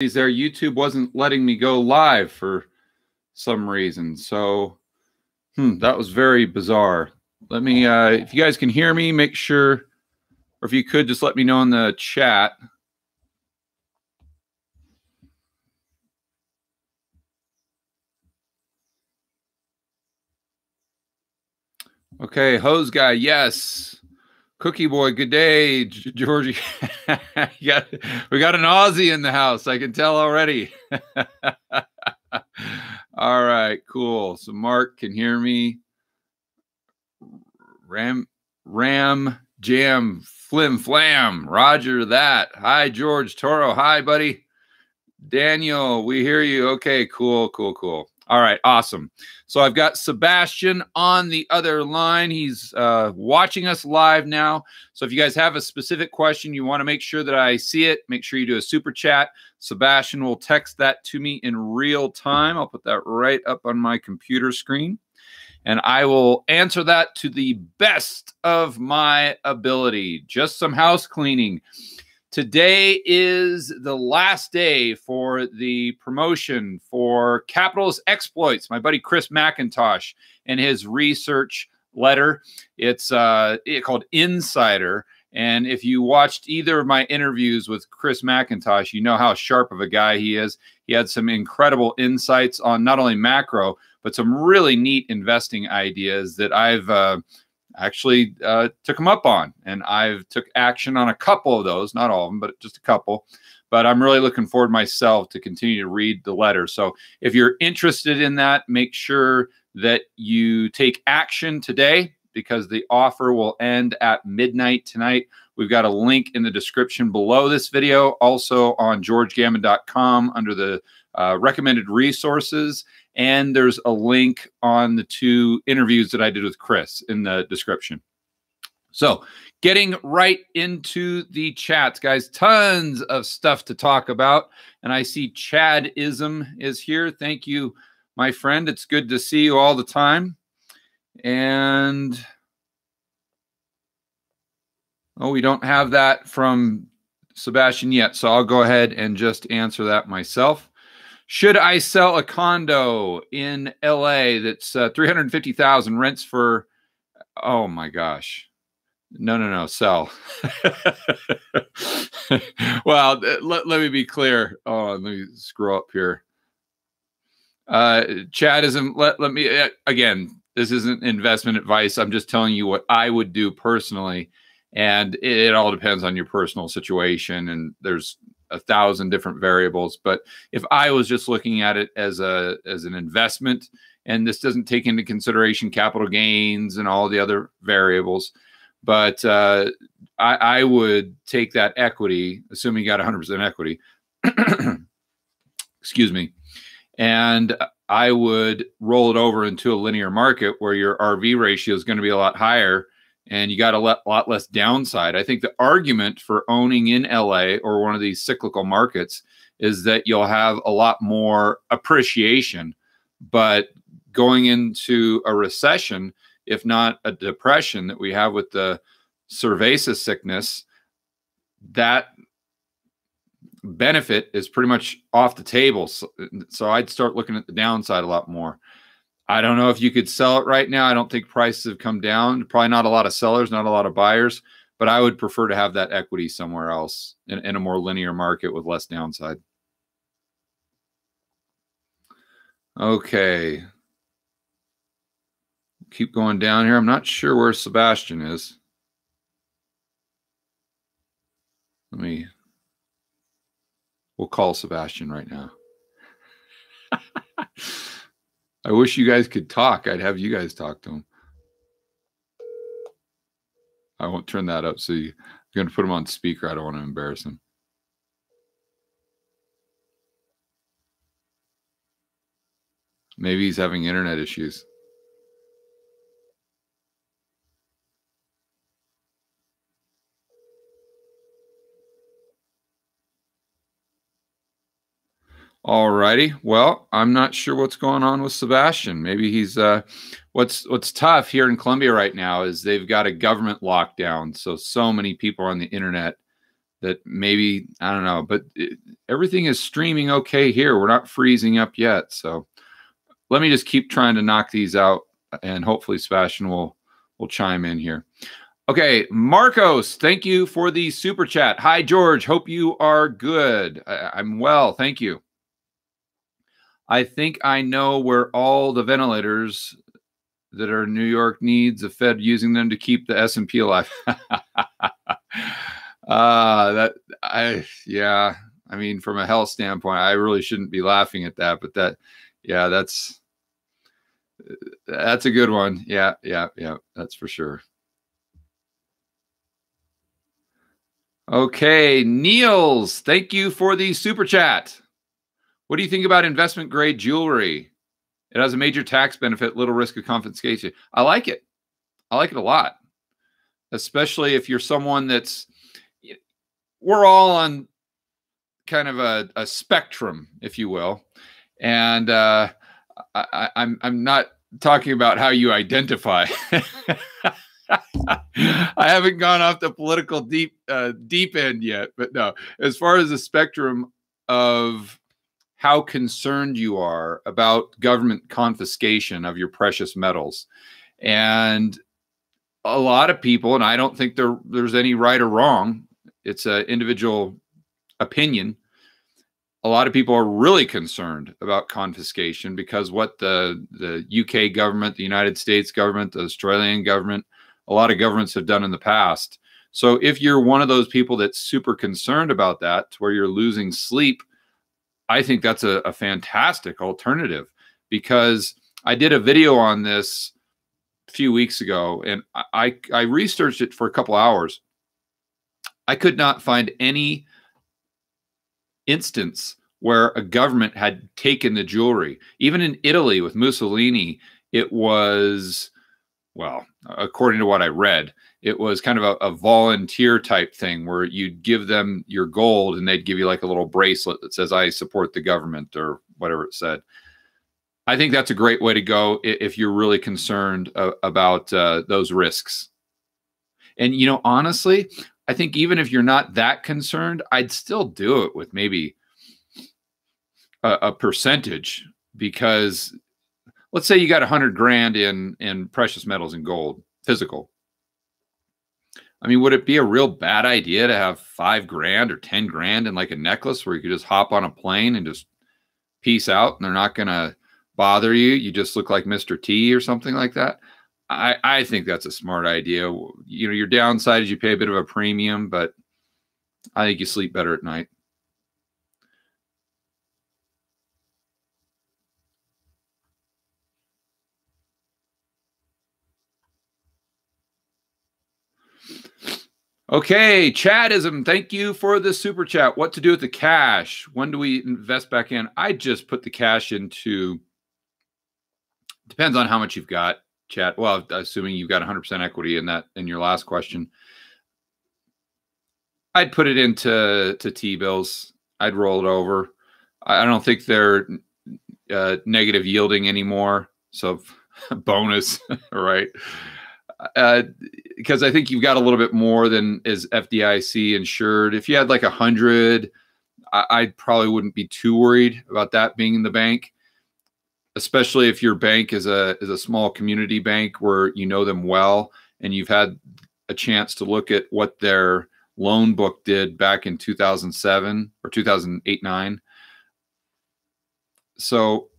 there. YouTube wasn't letting me go live for some reason. So that was very bizarre. Let me, if you guys can hear me, make sure, or if you could just let me know in the chat. Okay, hose guy, yes. Cookie boy, good day, Georgie. We got an Aussie in the house. I can tell already. All right, cool. So Mark can hear me. Ram Jam Flim Flam. Roger that. Hi, George Toro. Hi, buddy. Daniel, we hear you. Okay, cool. All right, awesome. So I've got Sebastian on the other line. He's watching us live now. So if you guys have a specific question, you want to make sure that I see it, make sure you do a super chat. Sebastian will text that to me in real time. I'll put that right up on my computer screen, and I will answer that to the best of my ability. Just some house cleaning. Today is the last day for the promotion for Capitalist Exploits, my buddy Chris McIntosh and his research letter. It's called Insider. And if you watched either of my interviews with Chris McIntosh, you know how sharp of a guy he is. He had some incredible insights on not only macro, but some really neat investing ideas that I've actually took him up on, and I've took action on a couple of those, not all of them, but just a couple. But I'm really looking forward myself to continue to read the letter. So if you're interested in that, make sure that you take action today, because the offer will end at midnight tonight. We've got a link in the description below this video, also on georgegammon.com under the recommended resources. And there's a link on the 2 interviews that I did with Chris in the description. So getting right into the chats, guys, tons of stuff to talk about. And I see Chadism is here. Thank you, my friend. It's good to see you all the time. And we don't have that from Sebastian yet, so I'll go ahead and just answer that myself. Should I sell a condo in LA that's $350,000, rents for, oh my gosh. No, sell. Well, let me be clear. Oh, let me scroll up here. Chadism, let me, again, this isn't investment advice. I'm just telling you what I would do personally. And it all depends on your personal situation, and there's 1,000 different variables. But if I was just looking at it as an investment, and this doesn't take into consideration capital gains and all the other variables, but I would take that equity, assuming you got 100% equity, excuse me, and I would roll it over into a linear market where your RV ratio is going to be a lot higher, and you got a lot less downside. I think the argument for owning in LA or one of these cyclical markets is that you'll have a lot more appreciation. But going into a recession, if not a depression that we have with the cerveza sickness, that benefit is pretty much off the table. So I'd start looking at the downside a lot more. I don't know if you could sell it right now. I don't think prices have come down. Probably not a lot of sellers, not a lot of buyers, but I would prefer to have that equity somewhere else in a more linear market with less downside. Okay. Keep going down here. I'm not sure where Sebastian is. We'll call Sebastian right now. I wish you guys could talk. I'd have you guys talk to him. I won't turn that up, so you're going to put him on speaker. I don't want to embarrass him. Maybe he's having internet issues. All righty. Well, I'm not sure what's going on with Sebastian. Maybe he's what's tough here in Colombia right now is they've got a government lockdown. So many people are on the internet that maybe, I don't know, but everything is streaming okay here. We're not freezing up yet. So let me just keep trying to knock these out, and hopefully Sebastian will chime in here. Okay, Marcos, thank you for the super chat. Hi, George. Hope you are good. I'm well, thank you. I think I know where all the ventilators that are New York needs, the Fed using them to keep the S&P alive. Yeah. I mean, from a health standpoint, I really shouldn't be laughing at that, but that's a good one. Yeah, that's for sure. Okay, Niels, thank you for the super chat. What do you think about investment grade jewelry? It has a major tax benefit, little risk of confiscation. I like it. I like it a lot, especially if you're someone that's, we're all on kind of a spectrum, if you will. And I'm not talking about how you identify. I haven't gone off the political deep end yet, but no, as far as the spectrum of how concerned you are about government confiscation of your precious metals. And a lot of people, and I don't think there's any right or wrong, it's an individual opinion. A lot of people are really concerned about confiscation because what the UK government, the United States government, the Australian government, a lot of governments have done in the past. So if you're one of those people that's super concerned about that, where you're losing sleep, I think that's a fantastic alternative, because I did a video on this a few weeks ago, and I researched it for a couple hours. I could not find any instance where a government had taken the jewelry. Even in Italy with Mussolini, it was, well, according to what I read, it was kind of a volunteer type thing where you'd give them your gold and they'd give you like a little bracelet that says, I support the government, or whatever it said. I think that's a great way to go if you're really concerned about those risks. And, you know, honestly, I think even if you're not that concerned, I'd still do it with maybe a percentage, because let's say you got 100 grand in precious metals and gold, physical. I mean, would it be a real bad idea to have 5 grand or 10 grand in like a necklace where you could just hop on a plane and just peace out and they're not going to bother you? You just look like Mr. T or something like that. I think that's a smart idea. You know, your downside is you pay a bit of a premium, but I think you sleep better at night. Okay, Chadism, thank you for the super chat. What to do with the cash? When do we invest back in? I just put the cash into, depends on how much you've got, Chad. Well, assuming you've got 100% equity in that, in your last question, I'd put it into T-bills. I'd roll it over. I don't think they're negative yielding anymore. So bonus, right? Because I think you've got a little bit more than is FDIC insured. If you had like 100, I probably wouldn't be too worried about that being in the bank, especially if your bank is a small community bank where you know them well and you've had a chance to look at what their loan book did back in 2007 or 2008-9. So,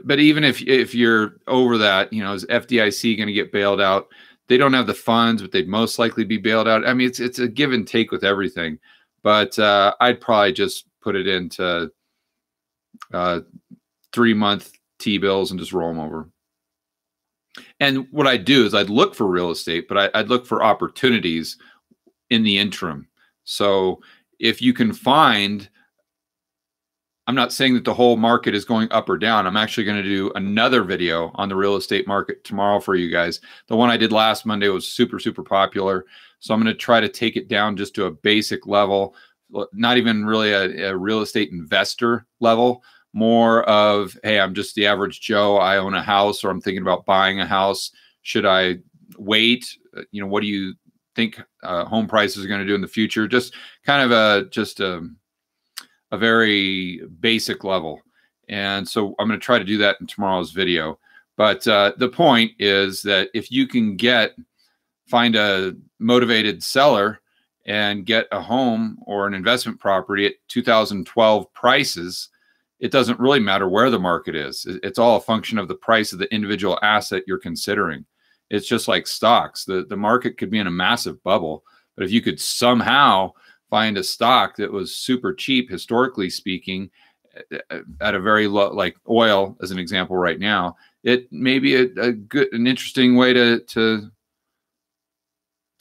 but even if you're over that, you know, is FDIC going to get bailed out? They don't have the funds, but they'd most likely be bailed out. I mean, it's a give and take with everything. But I'd probably just put it into 3-month T-bills and just roll them over. And what I'd do is I'd look for real estate, but I'd look for opportunities in the interim. So if you can find, I'm not saying that the whole market is going up or down. I'm actually going to do another video on the real estate market tomorrow for you guys. The one I did last Monday was super, super popular. So I'm going to try to take it down just to a basic level, not even really a real estate investor level, more of, hey, I'm just the average Joe. I own a house, or I'm thinking about buying a house. Should I wait? You know, what do you think home prices are going to do in the future. Just kind of a very basic level. And so I'm going to try to do that in tomorrow's video. But the point is that if you can find a motivated seller and get a home or an investment property at 2012 prices, it doesn't really matter where the market is. It's all a function of the price of the individual asset you're considering. It's just like stocks. The market could be in a massive bubble, but if you could somehow find a stock that was super cheap, historically speaking, at a very low, like oil as an example right now, it may be an interesting way to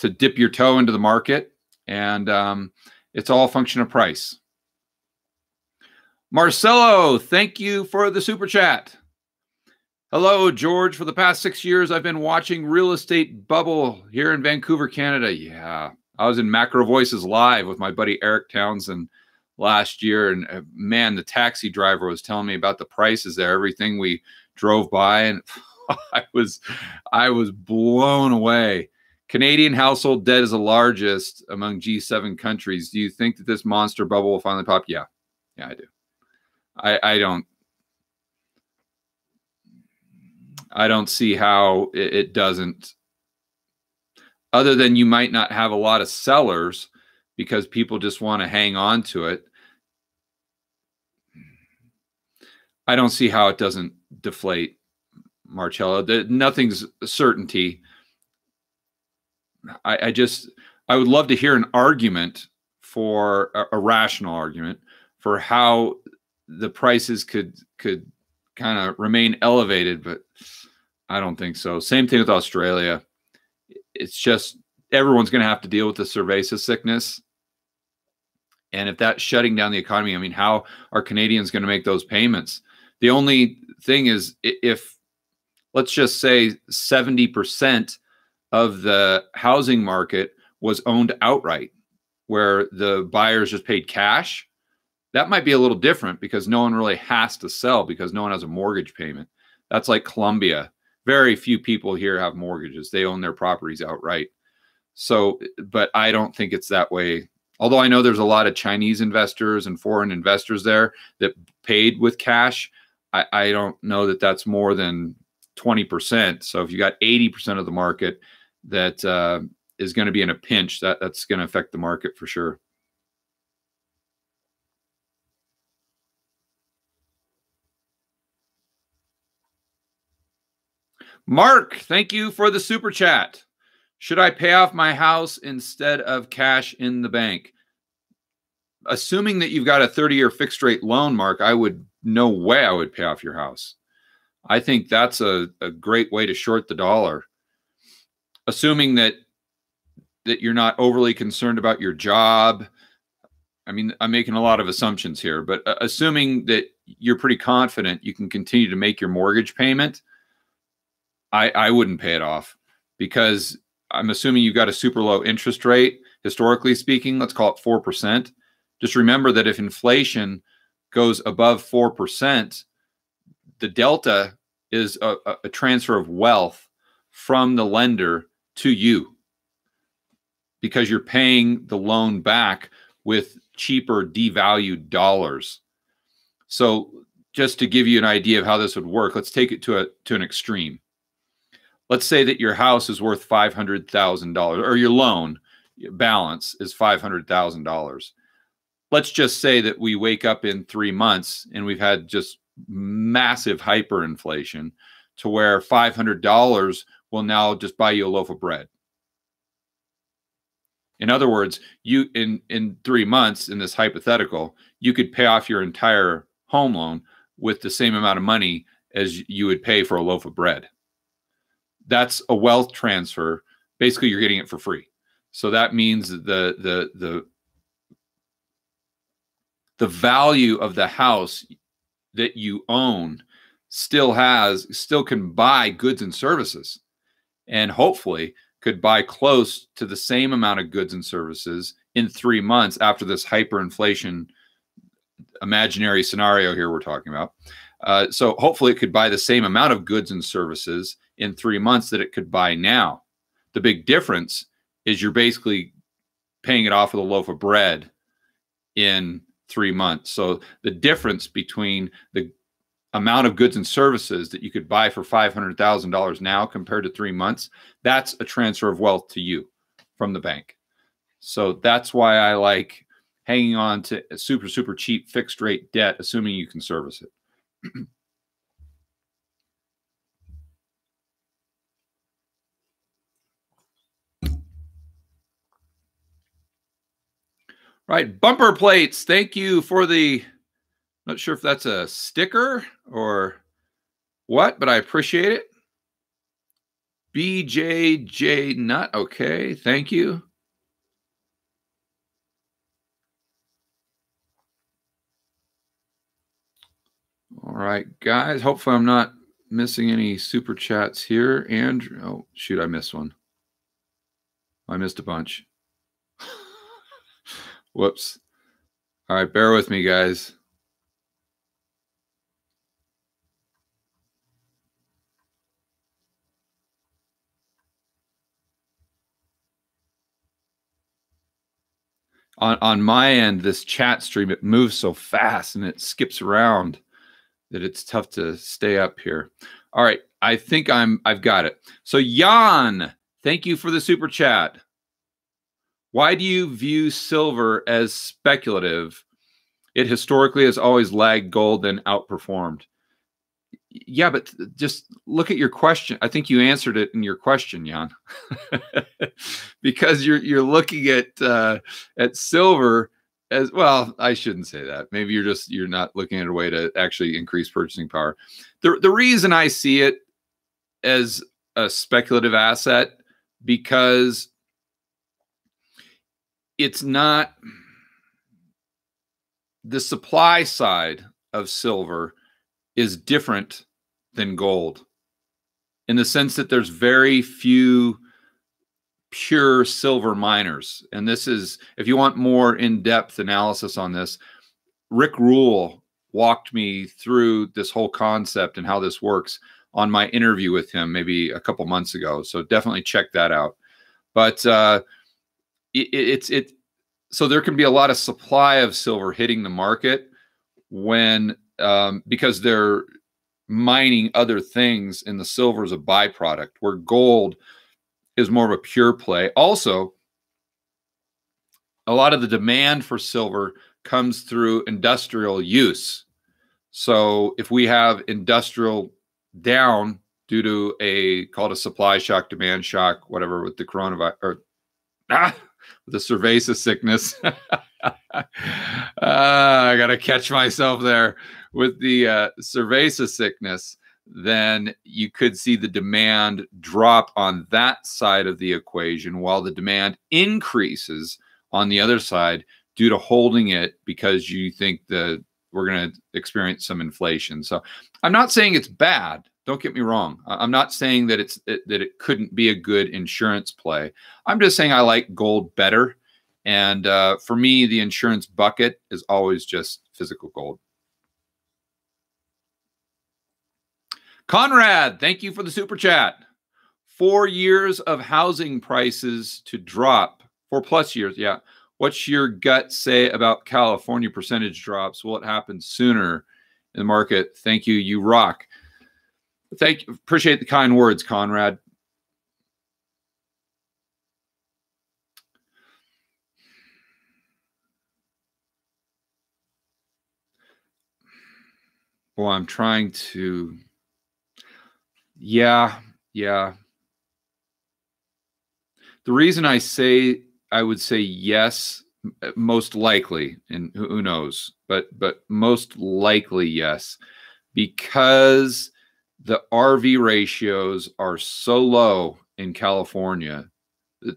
dip your toe into the market. And it's all a function of price. Marcelo, thank you for the super chat. Hello, George. For the past 6 years, I've been watching real estate bubble here in Vancouver, Canada. Yeah, I was in Macro Voices Live with my buddy Eric Townsend last year. And man, the taxi driver was telling me about the prices there, everything we drove by. And I was blown away. Canadian household debt is the largest among G7 countries. Do you think that this monster bubble will finally pop? Yeah, I do. I don't see how it doesn't, other than you might not have a lot of sellers because people just want to hang on to it. I don't see how it doesn't deflate, Marcello. Nothing's a certainty. I would love to hear an argument for a rational argument for how the prices could kind of remain elevated, but I don't think so. Same thing with Australia. It's just everyone's going to have to deal with the cerveza sickness. And if that's shutting down the economy, I mean, how are Canadians going to make those payments? The only thing is, if let's just say 70% of the housing market was owned outright, where the buyers just paid cash, that might be a little different because no one really has to sell because no one has a mortgage payment. That's like Colombia. Very few people here have mortgages. They own their properties outright. So, but I don't think it's that way. Although I know there's a lot of Chinese investors and foreign investors there that paid with cash, I don't know that that's more than 20%. So if you got 80% of the market that is going to be in a pinch, that's going to affect the market for sure. Mark, thank you for the super chat. Should I pay off my house instead of cash in the bank? Assuming that you've got a 30-year fixed rate loan, Mark, no way I would pay off your house. I think that's a great way to short the dollar. Assuming that you're not overly concerned about your job. I mean, I'm making a lot of assumptions here, but assuming that you're pretty confident you can continue to make your mortgage payment, I wouldn't pay it off, because I'm assuming you've got a super low interest rate, historically speaking, let's call it 4%. Just remember that if inflation goes above 4%, the delta is a transfer of wealth from the lender to you, because you're paying the loan back with cheaper devalued dollars. So just to give you an idea of how this would work, let's take it to an extreme. Let's say that your house is worth $500,000, or your loan balance is $500,000. Let's just say that we wake up in 3 months and we've had just massive hyperinflation to where $500 will now just buy you a loaf of bread. In other words, you in 3 months, in this hypothetical, you could pay off your entire home loan with the same amount of money as you would pay for a loaf of bread. That's a wealth transfer. Basically, you're getting it for free. So that means the value of the house that you own still can buy goods and services, and hopefully could buy close to the same amount of goods and services in 3 months after this hyperinflation imaginary scenario here we're talking about. So hopefully it could buy the same amount of goods and services in 3 months that it could buy now. The big difference is you're basically paying it off with a loaf of bread in 3 months. So the difference between the amount of goods and services that you could buy for $500,000 now compared to 3 months, that's a transfer of wealth to you from the bank. So that's why I like hanging on to a super, super cheap fixed rate debt, assuming you can service it. Right. Bumper plates. Thank you for the, not sure if that's a sticker or what, but I appreciate it. BJJ Nut. Okay. Thank you. All right, guys. Hopefully I'm not missing any super chats here. Andrew. Oh, shoot. I missed one. I missed a bunch. Whoops. All right. Bear with me, guys. On my end, this chat stream, it moves so fast and it skips around that it's tough to stay up here. All right, I think I've got it. So Jan, thank you for the super chat. Why do you view silver as speculative? It historically has always lagged gold and outperformed. Yeah, but just look at your question. I think you answered it in your question, Jan. Because you're looking at silver as well. I shouldn't say that. Maybe you're not looking at a way to actually increase purchasing power. The reason I see it as a speculative asset, because it's not the supply side of silver is different than gold in the sense that there's very few pure silver miners. And this is, if you want more in-depth analysis on this, Rick Rule walked me through this whole concept and how this works on my interview with him maybe a couple months ago. So definitely check that out. But so there can be a lot of supply of silver hitting the market when because they're mining other things, and the silver is a byproduct, where gold is more of a pure play. Also, a lot of the demand for silver comes through industrial use. So if we have industrial down due to called a supply shock, demand shock, whatever, with the coronavirus, or the cerveza sickness. I got to catch myself there. With the cerveza sickness, then you could see the demand drop on that side of the equation, while the demand increases on the other side due to holding it because you think that we're going to experience some inflation. So I'm not saying it's bad. Don't get me wrong. I'm not saying that it couldn't be a good insurance play. I'm just saying I like gold better. And for me, the insurance bucket is always just physical gold. Conrad, thank you for the super chat. 4 years of housing prices to drop. 4+ years, yeah. What's your gut say about California percentage drops? Will it happen sooner in the market? Thank you. You rock. Thank you. Appreciate the kind words, Conrad. Well, I'm trying to. Yeah. The reason I would say yes, most likely, and who knows, but most likely yes, because the RV ratios are so low in California,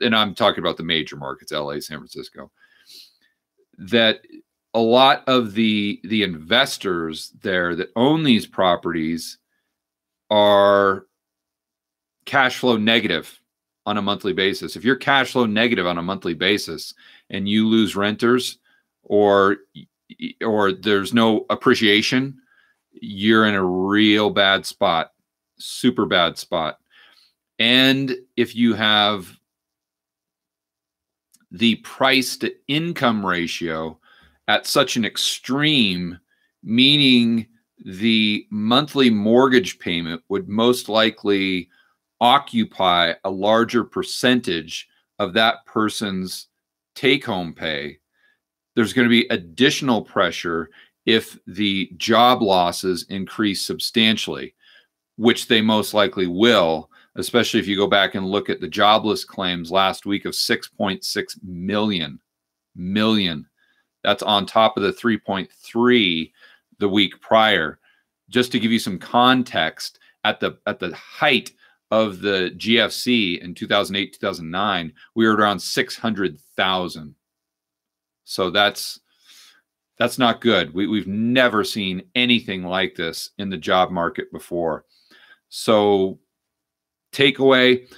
and I'm talking about the major markets, LA, San Francisco, that a lot of the investors there that own these properties are cash flow negative on a monthly basis. If you're cash flow negative on a monthly basis and you lose renters, or there's no appreciation, you're in a real bad spot, super bad spot. And if you have the price to income ratio at such an extreme, meaning the monthly mortgage payment would most likely occupy a larger percentage of that person's take-home pay. There's going to be additional pressure if the job losses increase substantially, which they most likely will, especially if you go back and look at the jobless claims last week of 6.6 million. That's on top of the 3.3 the week prior. Just to give you some context, at the height of the GFC in 2008, 2009, we were around 600,000. So that's not good. We've never seen anything like this in the job market before. So takeaway,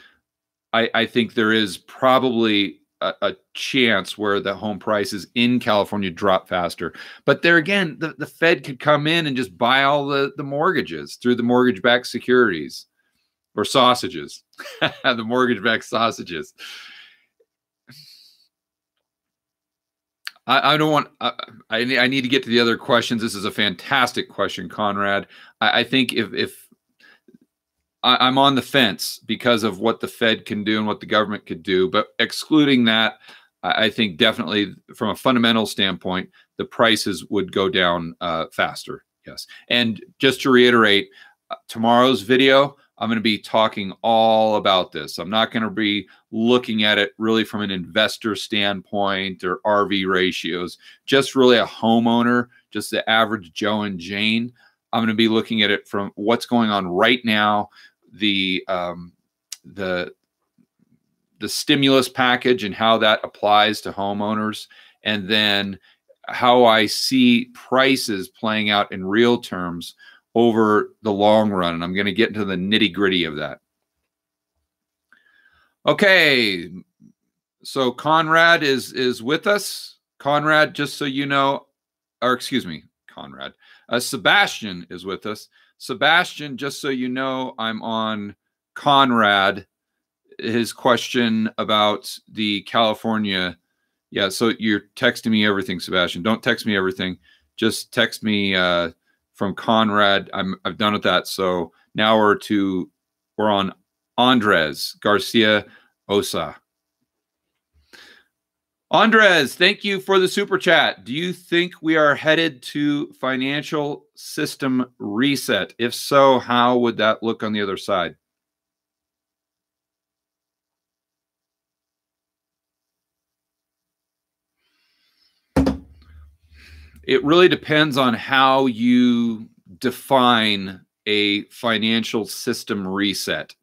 I think there is probably a chance where the home prices in California drop faster. But there again, the Fed could come in and just buy all the mortgages through the mortgage-backed securities or sausages, the mortgage-backed sausages. I don't want, I need to get to the other questions. This is a fantastic question, Conrad. I think if I'm on the fence because of what the Fed can do and what the government could do, but excluding that, I think definitely from a fundamental standpoint, the prices would go down faster. Yes. And just to reiterate, tomorrow's video, I'm going to be talking all about this. I'm not going to be looking at it really from an investor standpoint or RV ratios, just really a homeowner, just the average Joe and Jane. I'm going to be looking at it from what's going on right now, the stimulus package and how that applies to homeowners, and then how I see prices playing out in real terms over the long run. And I'm going to get into the nitty-gritty of that. Okay, so Conrad is with us. Conrad, just so you know, or excuse me, Conrad. Sebastian is with us. Sebastian, just so you know, I'm on Conrad. His question about the California. Yeah, so you're texting me everything, Sebastian. Don't text me everything. Just text me from Conrad. I've done with that. So now we're on Andres Garcia Osa. Andres, thank you for the super chat. Do you think we are headed to financial system reset? If so, how would that look on the other side? It really depends on how you define a financial system reset.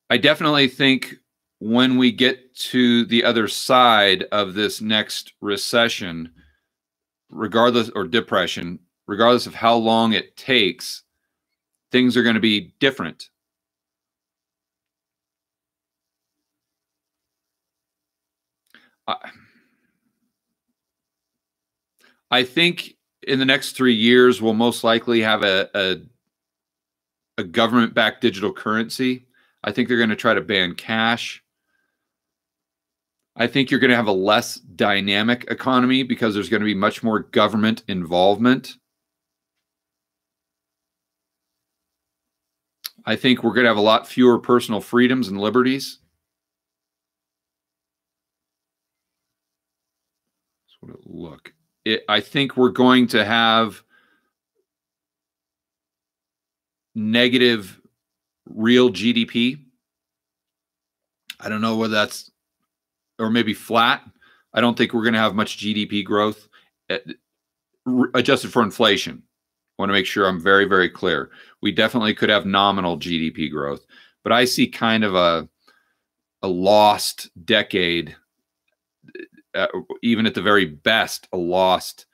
I definitely think when we get to the other side of this next recession, regardless, or depression, regardless of how long it takes, things are going to be different. I think in the next 3 years, we'll most likely have a government-backed digital currency. I think they're going to try to ban cash. I think you're going to have a less dynamic economy because there's going to be much more government involvement. I think we're going to have a lot fewer personal freedoms and liberties. That's what it look. I think we're going to have negative real GDP. I don't know whether that's, or maybe flat. I don't think we're going to have much GDP growth adjusted for inflation. I want to make sure I'm very, very clear. We definitely could have nominal GDP growth, but I see kind of a lost decade, even at the very best, a lost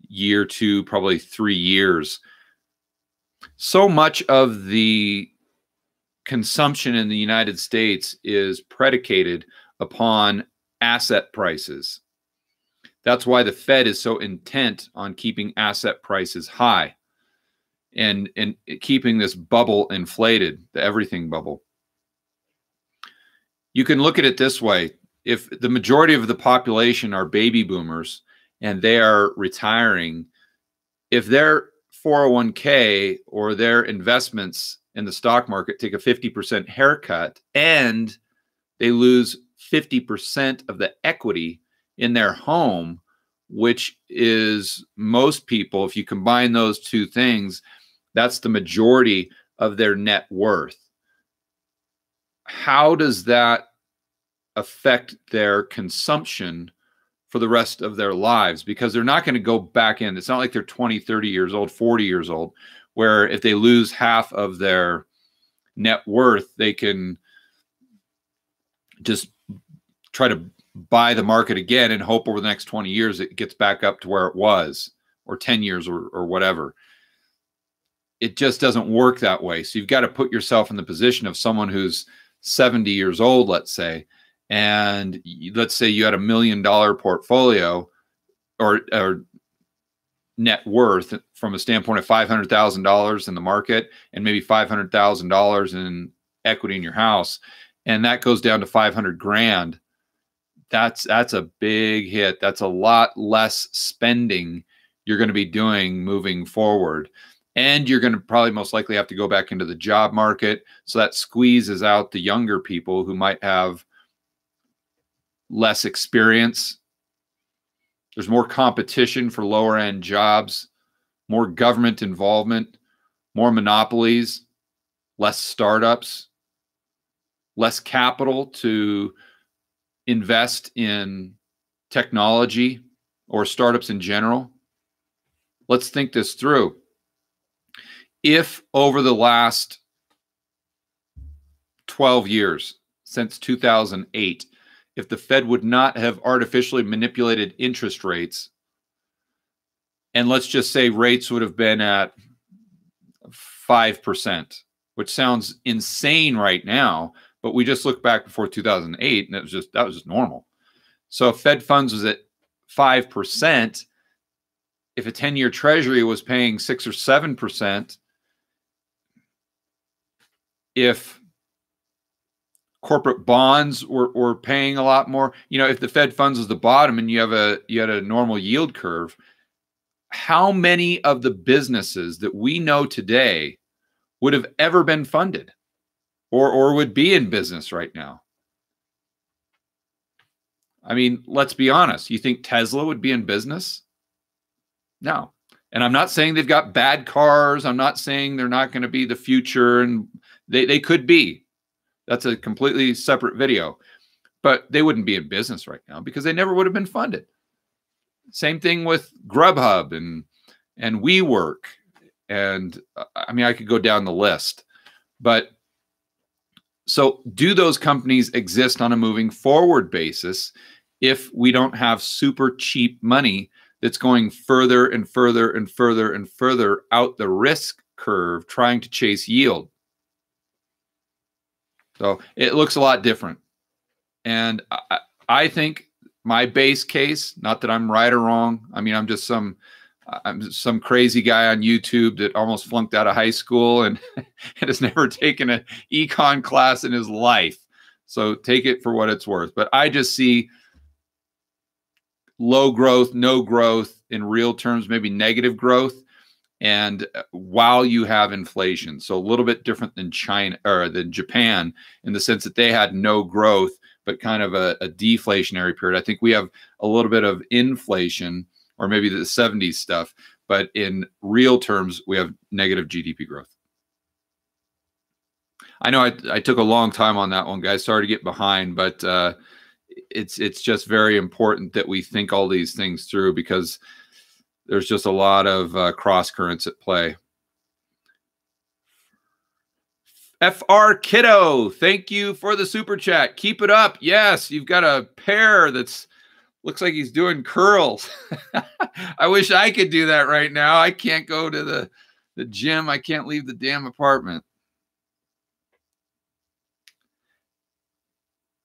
year, 2, probably 3 years. So much of the consumption in the United States is predicated upon asset prices. That's why the Fed is so intent on keeping asset prices high and keeping this bubble inflated, the everything bubble. You can look at it this way. If the majority of the population are baby boomers and they are retiring, if their 401k or their investments in the stock market take a 50% haircut and they lose 50% of the equity in their home, which is most people, if you combine those two things, that's the majority of their net worth. How does that affect their consumption for the rest of their lives? Because they're not going to go back in. It's not like they're 20, 30 years old, 40 years old, where if they lose half of their net worth, they can just try to buy the market again and hope over the next 20 years it gets back up to where it was, or 10 years or whatever. It just doesn't work that way. So you've got to put yourself in the position of someone who's 70 years old, let's say, and let's say you had $1 million portfolio or net worth from a standpoint of $500,000 in the market and maybe $500,000 in equity in your house, and that goes down to 500 grand. That's a big hit. That's a lot less spending you're going to be doing moving forward. And you're going to probably most likely have to go back into the job market. So that squeezes out the younger people who might have less experience. There's more competition for lower end jobs, more government involvement, more monopolies, less startups, less capital to invest in technology or startups in general. Let's think this through. If over the last 12 years, since 2008, if the Fed would not have artificially manipulated interest rates, and let's just say rates would have been at 5%, which sounds insane right now, but we just look back before 2008 and that was just normal. So if Fed funds was at 5%, if a 10-year treasury was paying 6 or 7%, if corporate bonds were paying a lot more, if the Fed funds was the bottom and you had a normal yield curve, how many of the businesses that we know today would have ever been funded or would be in business right now? I mean, let's be honest. You think Tesla would be in business? No. And I'm not saying they've got bad cars. I'm not saying they're not going to be the future, and they could be. That's a completely separate video. But they wouldn't be in business right now because they never would have been funded. Same thing with Grubhub and WeWork. And I mean, I could go down the list. But so do those companies exist on a moving forward basis if we don't have super cheap money that's going further and further and further and further out the risk curve trying to chase yield? So it looks a lot different. And I think my base case, not that I'm right or wrong. I mean, I'm some crazy guy on YouTube that almost flunked out of high school and has never taken an econ class in his life. So take it for what it's worth. But I just see low growth, no growth in real terms, maybe negative growth. And while you have inflation, so a little bit different than China or than Japan in the sense that they had no growth, but kind of a deflationary period. I think we have a little bit of inflation, or maybe the 70s stuff, but in real terms, we have negative GDP growth. I know I took a long time on that one, guys. Sorry to get behind, but it's just very important that we think all these things through because there's just a lot of cross currents at play. FR Kiddo, thank you for the super chat. Keep it up. Yes, you've got a pair that's looks like he's doing curls. I wish I could do that right now. I can't go to the gym. I can't leave the damn apartment.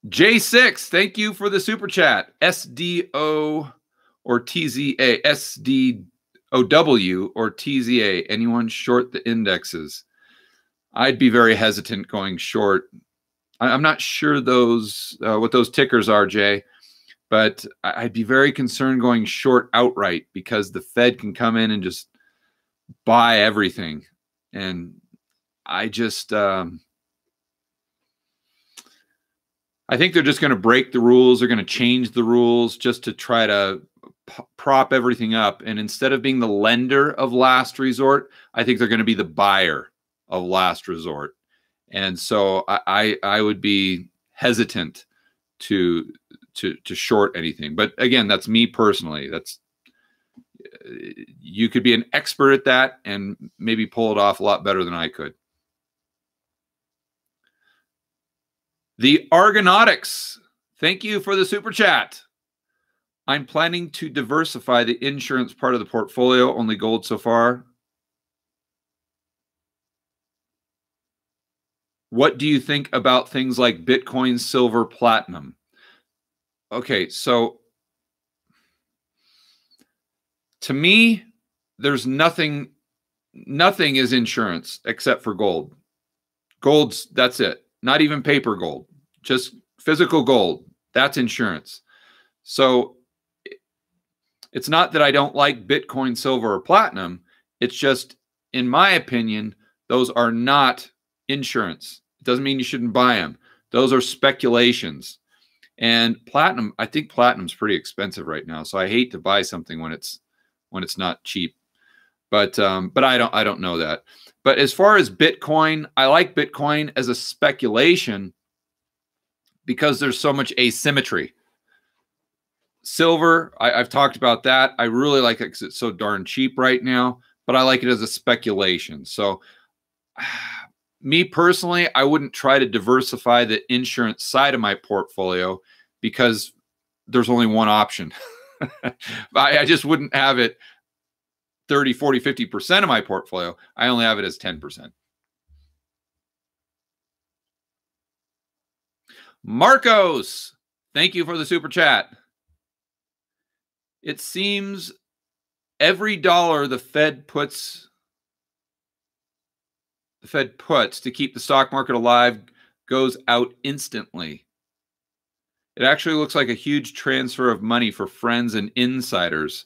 J6, thank you for the super chat. SDO or TZA, SDOW or TZA. Anyone short the indexes? I'd be very hesitant going short I'm not sure those what those tickers are, Jay, but I'd be very concerned going short outright because the Fed can come in and just buy everything. And I just, I think they're just going to break the rules. They're going to change the rules just to try to prop everything up. And instead of being the lender of last resort, I think they're going to be the buyer of last resort. And so I would be hesitant to short anything. But again, that's me personally. That's, you could be an expert at that and maybe pull it off a lot better than I could. The Argonautics, thank you for the super chat. I'm planning to diversify the insurance part of the portfolio, only gold so far. What do you think about things like Bitcoin, silver, platinum? Okay, so to me, there's nothing is insurance except for gold. Gold's, that's it. Not even paper gold, just physical gold. That's insurance. So it's not that I don't like Bitcoin, silver, or platinum. It's just, in my opinion, those are not insurance. It doesn't mean you shouldn't buy them. Those are speculations. And platinum, I think platinum's pretty expensive right now. So I hate to buy something when it's not cheap. But I don't know that. But as far as Bitcoin, I like Bitcoin as a speculation because there's so much asymmetry. Silver, I've talked about that. I really like it because it's so darn cheap right now, but I like it as a speculation. So me personally, I wouldn't try to diversify the insurance side of my portfolio because there's only one option. I just wouldn't have it 30, 40, 50% of my portfolio. I only have it as 10%. Marcos, thank you for the super chat. It seems every dollar the Fed puts to keep the stock market alive goes out instantly. It actually looks like a huge transfer of money for friends and insiders.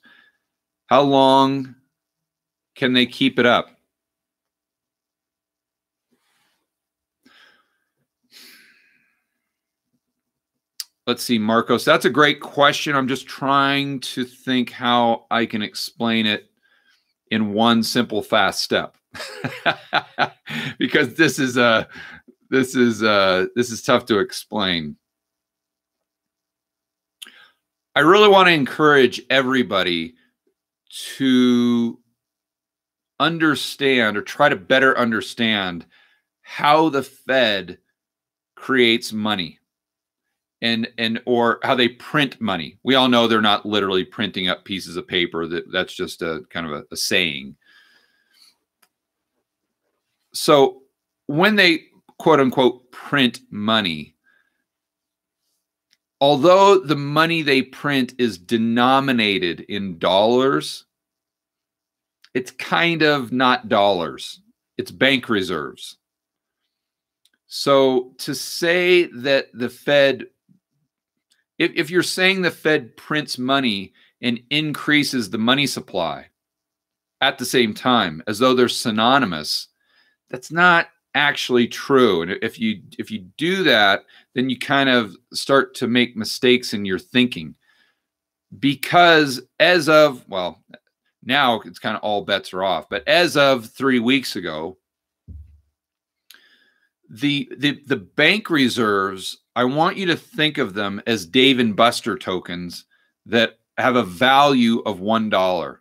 How long can they keep it up? Let's see, Marcos. That's a great question. I'm just trying to think how I can explain it in one simple, fast step. Because this is tough to explain. I really want to encourage everybody to understand or try to better understand how the Fed creates money. Or how they print money. We all know they're not literally printing up pieces of paper. That's just a kind of a saying. So when they quote unquote print money, although the money they print is denominated in dollars, it's kind of not dollars. It's bank reserves. So to say that the Fed, if you're saying the Fed prints money and increases the money supply at the same time, as though they're synonymous, that's not actually true. And if you do that, then you kind of start to make mistakes in your thinking. Because as of, well, now it's kind of all bets are off, but as of 3 weeks ago, the bank reserves, I want you to think of them as Dave & Buster tokens that have a value of $1.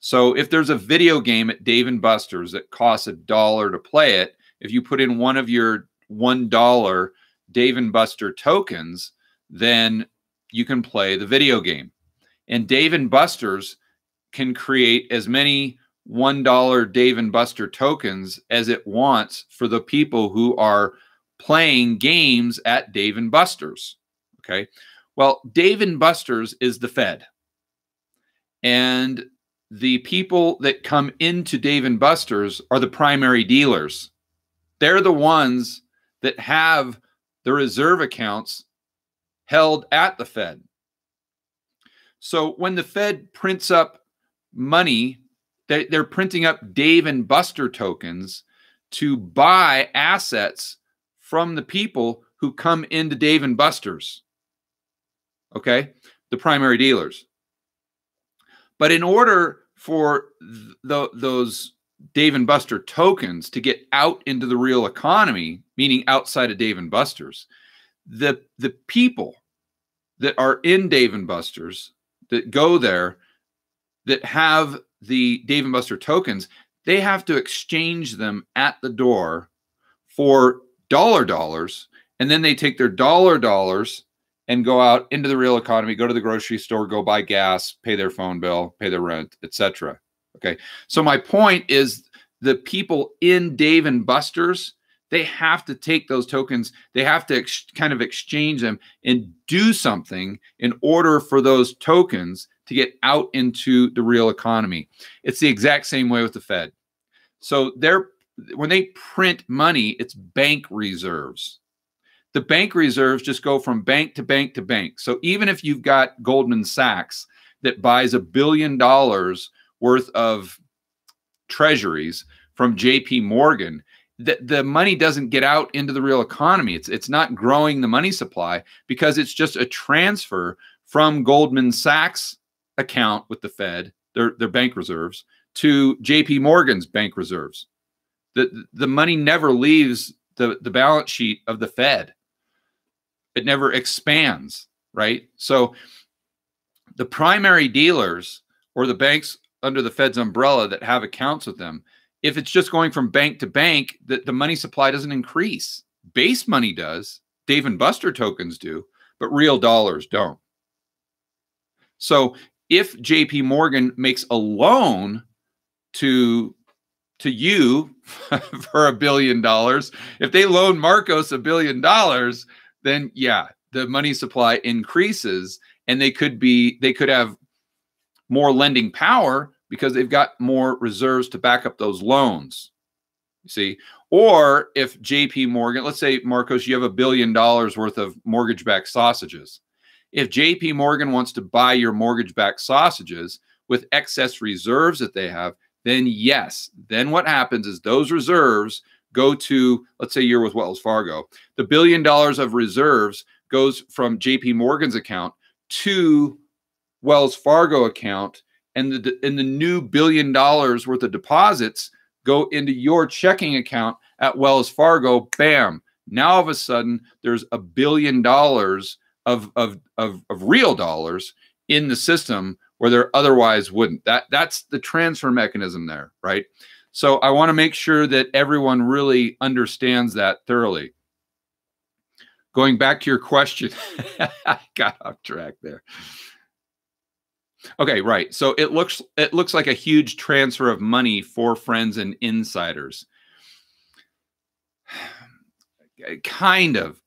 So if there's a video game at Dave & Buster's that costs $1 to play it, if you put in one of your $1 Dave & Buster tokens, then you can play the video game. And Dave & Buster's can create as many $1 Dave & Buster tokens as it wants for the people who are playing games at Dave & Buster's. Okay. Well, Dave & Buster's is the Fed. And the people that come into Dave & Buster's are the primary dealers. They're the ones that have the reserve accounts held at the Fed. So when the Fed prints up money, they're printing up Dave and Buster tokens to buy assets from the people who come into Dave and Buster's. Okay, the primary dealers. But in order for those Dave and Buster tokens to get out into the real economy, meaning outside of Dave and Buster's, the people that are in Dave and Buster's that go there that have the Dave and Buster tokens, they have to exchange them at the door for dollars, and then they take their dollars and go out into the real economy, go to the grocery store, go buy gas, pay their phone bill, pay their rent, etc. Okay, so my point is the people in Dave and Buster's, they have to take those tokens, they have to kind of exchange them and do something in order for those tokens to get out into the real economy. It's the exact same way with the Fed. So when they print money, it's bank reserves. The bank reserves just go from bank to bank to bank. So even if you've got Goldman Sachs that buys $1 billion worth of treasuries from JP Morgan, the money doesn't get out into the real economy. It's not growing the money supply because it's just a transfer from Goldman Sachs account with the Fed, their bank reserves, to JP Morgan's bank reserves. The money never leaves the balance sheet of the Fed. It never expands, right? So the primary dealers or the banks under the Fed's umbrella that have accounts with them, if it's just going from bank to bank, the money supply doesn't increase. Base money does, Dave and Buster tokens do, but real dollars don't. So if JP Morgan makes a loan to you for $1 billion, if they loan Marcos $1 billion, then yeah, the money supply increases, and they could have more lending power because they've got more reserves to back up those loans. You see, or if JP Morgan, let's say Marcos, you have $1 billion worth of mortgage-backed sausages. If JP Morgan wants to buy your mortgage-backed sausages with excess reserves that they have, then yes, then what happens is those reserves go to, let's say you're with Wells Fargo. The $1 billion of reserves goes from JP Morgan's account to Wells Fargo account, and the new $1 billion worth of deposits go into your checking account at Wells Fargo. Bam! Now all of a sudden there's $1 billion of real dollars in the system where there otherwise wouldn't. That's the transfer mechanism there, right? So I want to make sure that everyone really understands that thoroughly. Going back to your question, I got off track there. Okay, right. So it looks like a huge transfer of money for friends and insiders. Kind of.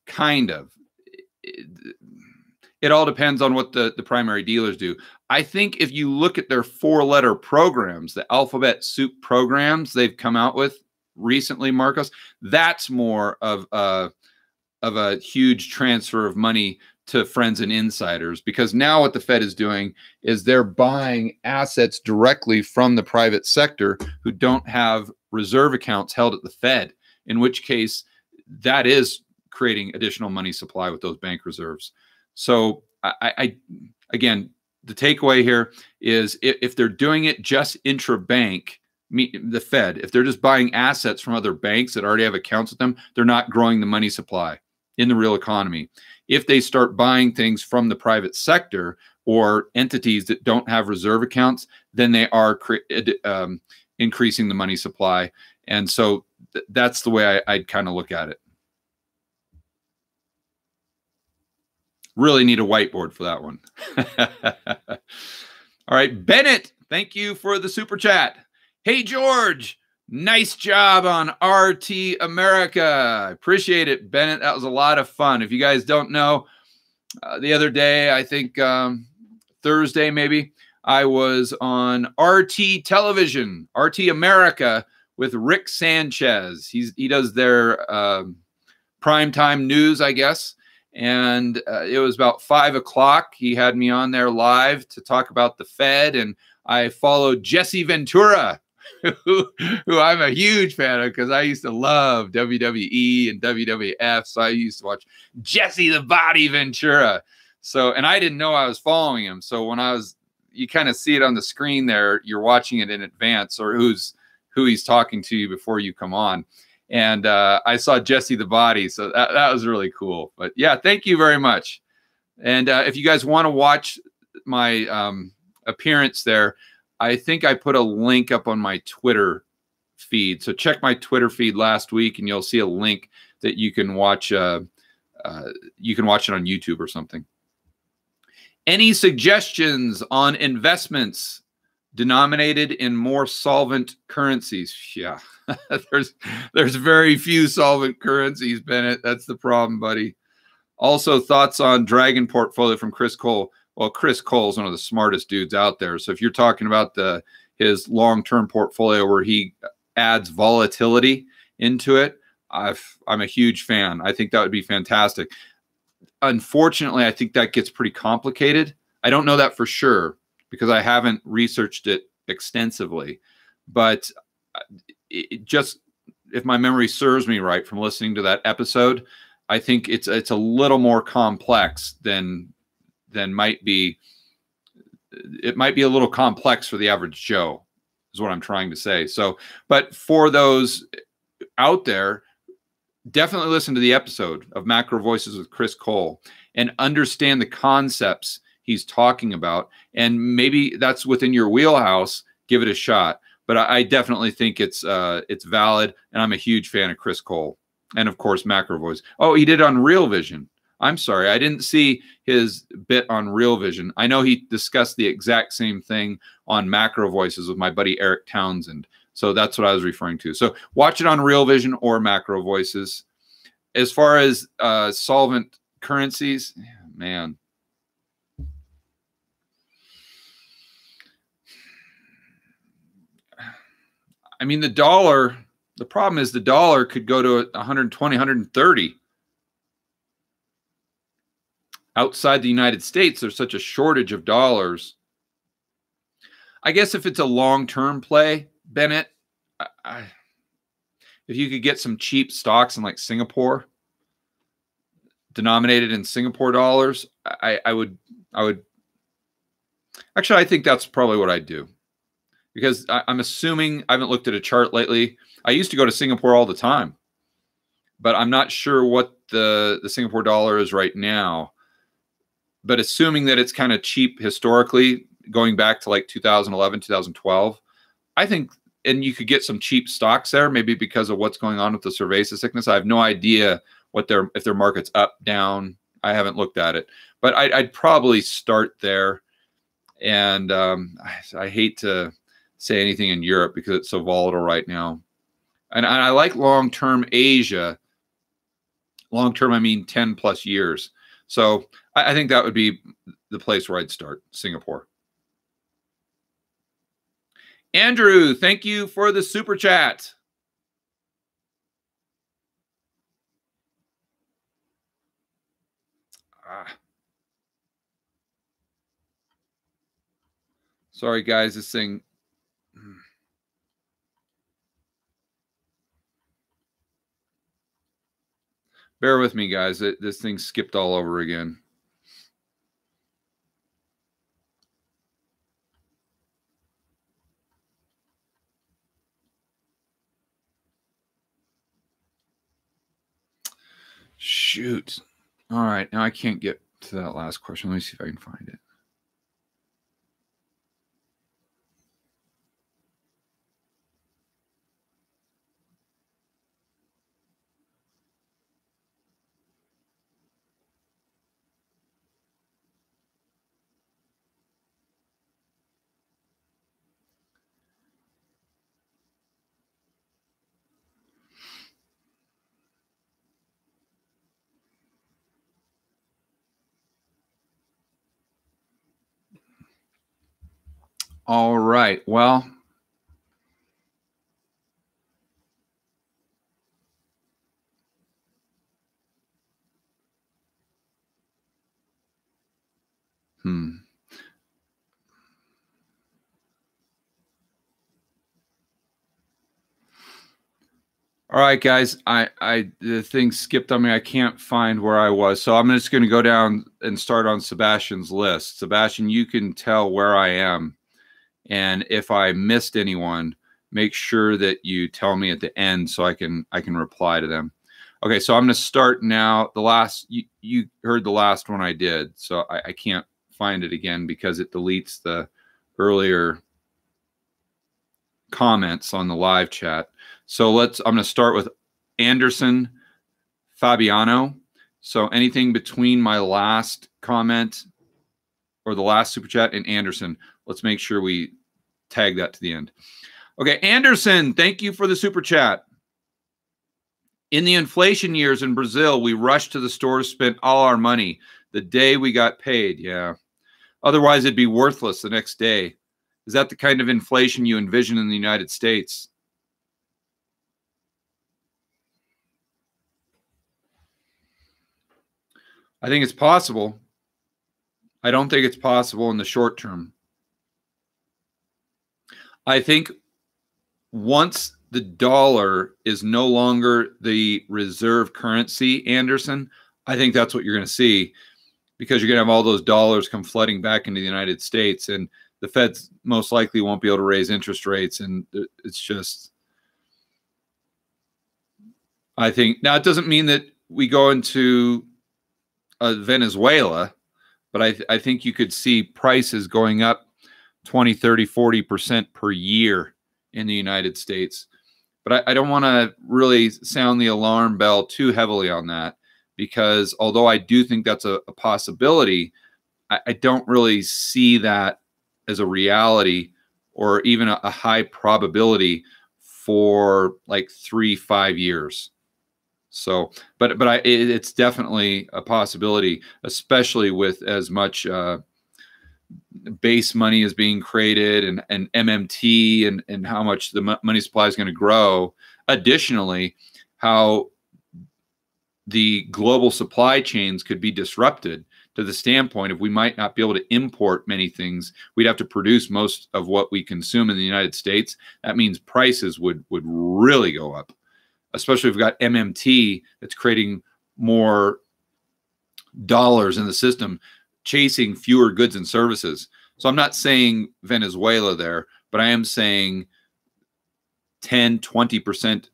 It all depends on what the primary dealers do. I think if you look at their 4-letter programs, the alphabet soup programs they've come out with recently, Marcos, that's more of a huge transfer of money to friends and insiders, because now what the Fed is doing is they're buying assets directly from the private sector who don't have reserve accounts held at the Fed, in which case that is creating additional money supply with those bank reserves. So again, the takeaway here is if they're doing it just intra-bank, the Fed, if they're just buying assets from other banks that already have accounts with them, they're not growing the money supply in the real economy. If they start buying things from the private sector or entities that don't have reserve accounts, then they are increasing the money supply. And so that's the way I'd kind of look at it. Really need a whiteboard for that one. All right, Bennett, thank you for the super chat. Hey, George, nice job on RT America. I appreciate it, Bennett. That was a lot of fun. If you guys don't know, the other day, I think Thursday maybe, I was on RT Television, RT America, with Rick Sanchez. He does their primetime news, I guess. And it was about 5 o'clock. He had me on there live to talk about the Fed, and I followed Jesse Ventura, who I'm a huge fan of because I used to love WWE and WWF. So I used to watch Jesse the Body Ventura. So, and I didn't know I was following him. So when you kind of see it on the screen there, you're watching it in advance, or who he's talking to you before you come on. And I saw Jesse the Body. So that was really cool. But yeah, thank you very much. And if you guys want to watch my appearance there, I think I put a link up on my Twitter feed. So check my Twitter feed last week, and you'll see a link that you can watch. You can watch it on YouTube or something. Any suggestions on investments denominated in more solvent currencies? Yeah, there's very few solvent currencies, Bennett. That's the problem, buddy. Also, thoughts on Dragon portfolio from Chris Cole. Well, Chris Cole is one of the smartest dudes out there. So if you're talking about his long-term portfolio where he adds volatility into it, I'm a huge fan. I think that would be fantastic. Unfortunately, I think that gets pretty complicated. I don't know that for sure because I haven't researched it extensively. But if my memory serves me right from listening to that episode, I think it's a little more complex than might be. It might be a little complex for the average Joe, is what I'm trying to say. So, but for those out there, definitely listen to the episode of Macro Voices with Chris Cole and understand the concepts he's talking about. And maybe that's within your wheelhouse. Give it a shot. But I definitely think it's valid, and I'm a huge fan of Chris Cole. And of course, Macro Voice. Oh, he did on Real Vision. I'm sorry, I didn't see his bit on Real Vision. I know he discussed the exact same thing on Macro Voices with my buddy Eric Townsend. So that's what I was referring to. So watch it on Real Vision or Macro Voices. As far as solvent currencies, man. I mean, the problem is the dollar could go to 120, 130. Outside the United States, there's such a shortage of dollars. I guess if it's a long-term play, Bennett, if you could get some cheap stocks in like Singapore, denominated in Singapore dollars, I would. Actually, I think that's probably what I'd do, because I'm assuming, I haven't looked at a chart lately. I used to go to Singapore all the time, but I'm not sure what the Singapore dollar is right now. But assuming that it's kind of cheap historically, going back to like 2011, 2012, I think, and you could get some cheap stocks there, maybe because of what's going on with the cerveza sickness. I have no idea if their market's up, down. I haven't looked at it, but I'd probably start there. And I hate to say anything in Europe because it's so volatile right now. And I like long-term Asia. Long-term, I mean 10 plus years. So I think that would be the place where I'd start, Singapore. Andrew, thank you for the super chat. Sorry, guys, this thing. Bear with me, guys. This thing skipped all over again. Shoot. All right. Now I can't get to that last question. Let me see if I can find it. All right. Well, All right, guys, the thing skipped on me. I can't find where I was. So I'm just going to go down and start on Sebastian's list. Sebastian, you can tell where I am. And if I missed anyone, make sure that you tell me at the end so I can reply to them. Okay, so I'm going to start now. The last, you heard the last one I did, so I can't find it again because it deletes the earlier comments on the live chat. So I'm going to start with Anderson Fabiano. So anything between my last comment or the last super chat and Anderson, let's make sure we tag that to the end. Okay, Anderson, thank you for the super chat. In the inflation years in Brazil, we rushed to the stores, spent all our money the day we got paid. Yeah. Otherwise, it'd be worthless the next day. Is that the kind of inflation you envision in the United States? I think it's possible. I don't think it's possible in the short term. I think once the dollar is no longer the reserve currency, Anderson, I think that's what you're going to see, because you're going to have all those dollars come flooding back into the United States, and the Feds most likely won't be able to raise interest rates. And it's just, I think, now it doesn't mean that we go into Venezuela, but I think you could see prices going up 20, 30, 40% per year in the United States. But I don't want to really sound the alarm bell too heavily on that, because although I do think that's a possibility, I don't really see that as a reality or even a high probability for like 3-5 years. So, but it's definitely a possibility, especially with as much base money is being created and MMT and how much the money supply is going to grow. Additionally, how the global supply chains could be disrupted to the standpoint of we might not be able to import many things. We'd have to produce most of what we consume in the United States. That means prices would really go up, especially if we've got MMT that's creating more dollars in the system, chasing fewer goods and services. So I'm not saying Venezuela there, but I am saying 10, 20%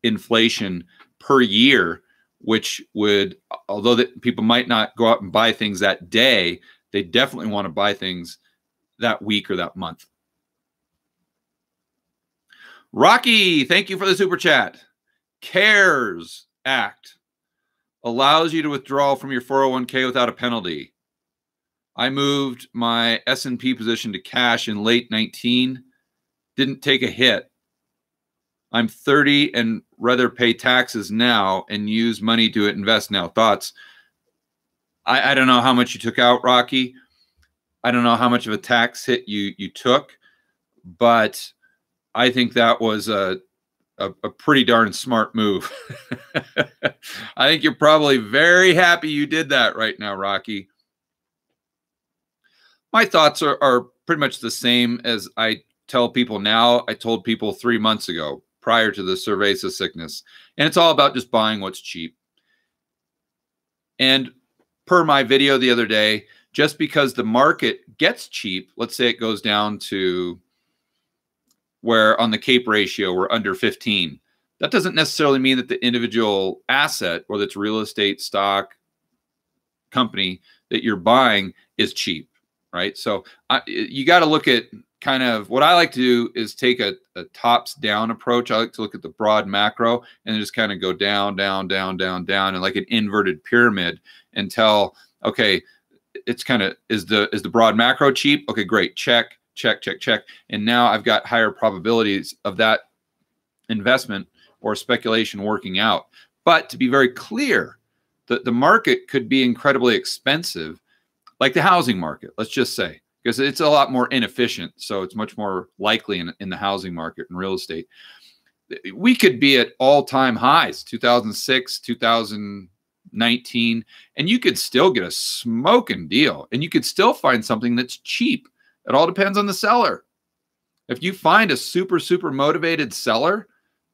inflation per year, which would, although that people might not go out and buy things that day, they definitely want to buy things that week or that month. Rocky, thank you for the super chat. CARES Act allows you to withdraw from your 401k without a penalty. I moved my S&P position to cash in late 19, didn't take a hit. I'm 30 and rather pay taxes now and use money to invest now. Thoughts? I don't know how much you took out, Rocky. I don't know how much of a tax hit you took, but I think that was a pretty darn smart move. I think you're probably very happy you did that right now, Rocky. My thoughts are pretty much the same as I tell people now. I told people 3 months ago, prior to the cerveza sickness. And it's all about just buying what's cheap. And per my video the other day, just because the market gets cheap, let's say it goes down to where on the CAPE ratio we're under 15, that doesn't necessarily mean that the individual asset, whether it's real estate, stock, company that you're buying is cheap, right? So you got to look at kind of what I like to do is take a tops down approach. I like to look at the broad macro and then just kind of go down, down, down, down, down, and like an inverted pyramid and tell, okay, it's kind of, is the broad macro cheap? Okay, great. Check, check, check, check. And now I've got higher probabilities of that investment or speculation working out. But to be very clear, the market could be incredibly expensive, like the housing market, let's just say, because it's a lot more inefficient. So it's much more likely in the housing market and real estate. We could be at all-time highs, 2006, 2019, and you could still get a smoking deal, and you could still find something that's cheap. It all depends on the seller. If you find a super, super motivated seller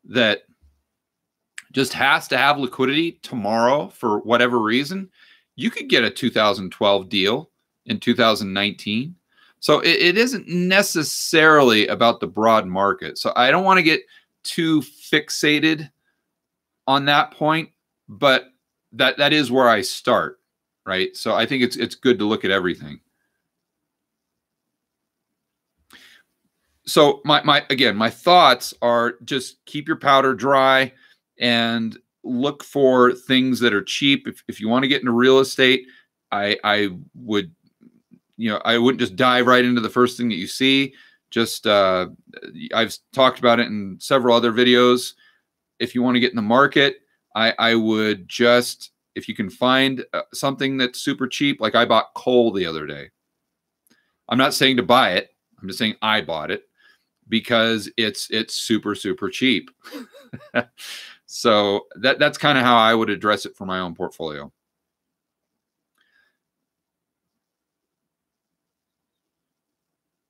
that just has to have liquidity tomorrow for whatever reason, you could get a 2012 deal in 2019. So it isn't necessarily about the broad market. So I don't want to get too fixated on that point, but that is where I start, right? So I think it's good to look at everything. So my thoughts are just keep your powder dry and look for things that are cheap. If you want to get into real estate, I would, I wouldn't just dive right into the first thing that you see. Just I've talked about it in several other videos. If you want to get in the market, I would just, if you can find something that's super cheap, like I bought coal the other day. I'm not saying to buy it. I'm just saying I bought it because it's super, super cheap. So that's kind of how I would address it for my own portfolio.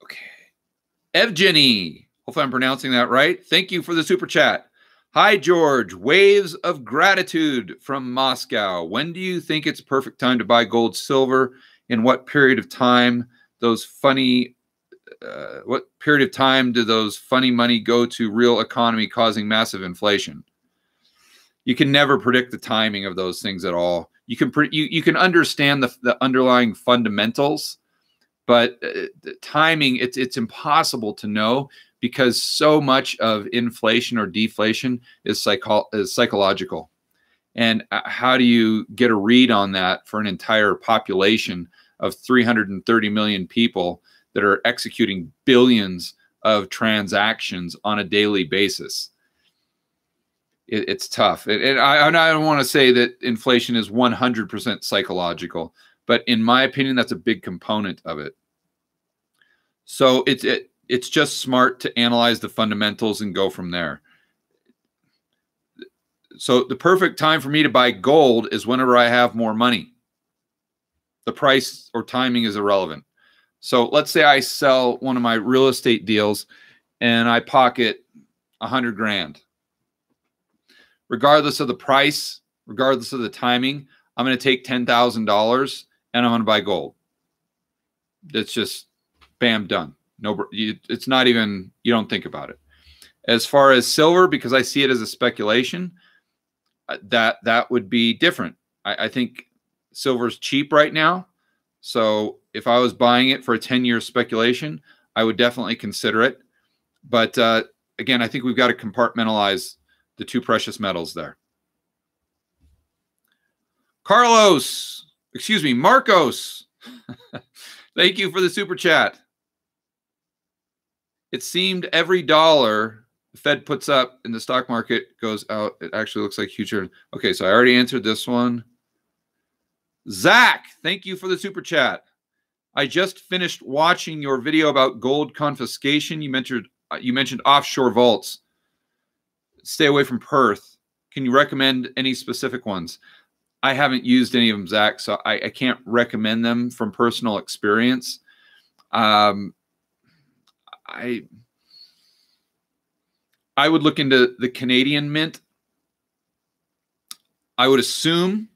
Okay. Evgeny, hopefully I'm pronouncing that right. Thank you for the super chat. Hi, George. Waves of gratitude from Moscow. When do you think it's a perfect time to buy gold, silver? In what period of time what period of time do those funny money go to real economy causing massive inflation? You can never predict the timing of those things at all. You can understand the underlying fundamentals, but the timing, it's impossible to know because so much of inflation or deflation is psychological. And how do you get a read on that for an entire population of 330 million people that are executing billions of transactions on a daily basis? It's tough. And I don't want to say that inflation is 100% psychological, but in my opinion, that's a big component of it. So it's just smart to analyze the fundamentals and go from there. So the perfect time for me to buy gold is whenever I have more money. The price or timing is irrelevant. So let's say I sell one of my real estate deals and I pocket 100 grand. Regardless of the price, regardless of the timing, I'm going to take $10,000 and I'm going to buy gold. That's just bam, done. No, it's not even, you don't think about it. As far as silver, because I see it as a speculation, that would be different. I think silver's cheap right now. So if I was buying it for a 10-year speculation, I would definitely consider it. But again, I think we've got to compartmentalize the two precious metals there. Marcos. Thank you for the super chat. It seemed every dollar the Fed puts up in the stock market goes out. It actually looks like huge. Okay, so I already answered this one. Zach, thank you for the super chat. I just finished watching your video about gold confiscation. You mentioned offshore vaults. Stay away from Perth. Can you recommend any specific ones? I haven't used any of them, Zach, so I can't recommend them from personal experience. I would look into the Canadian Mint. I would assume,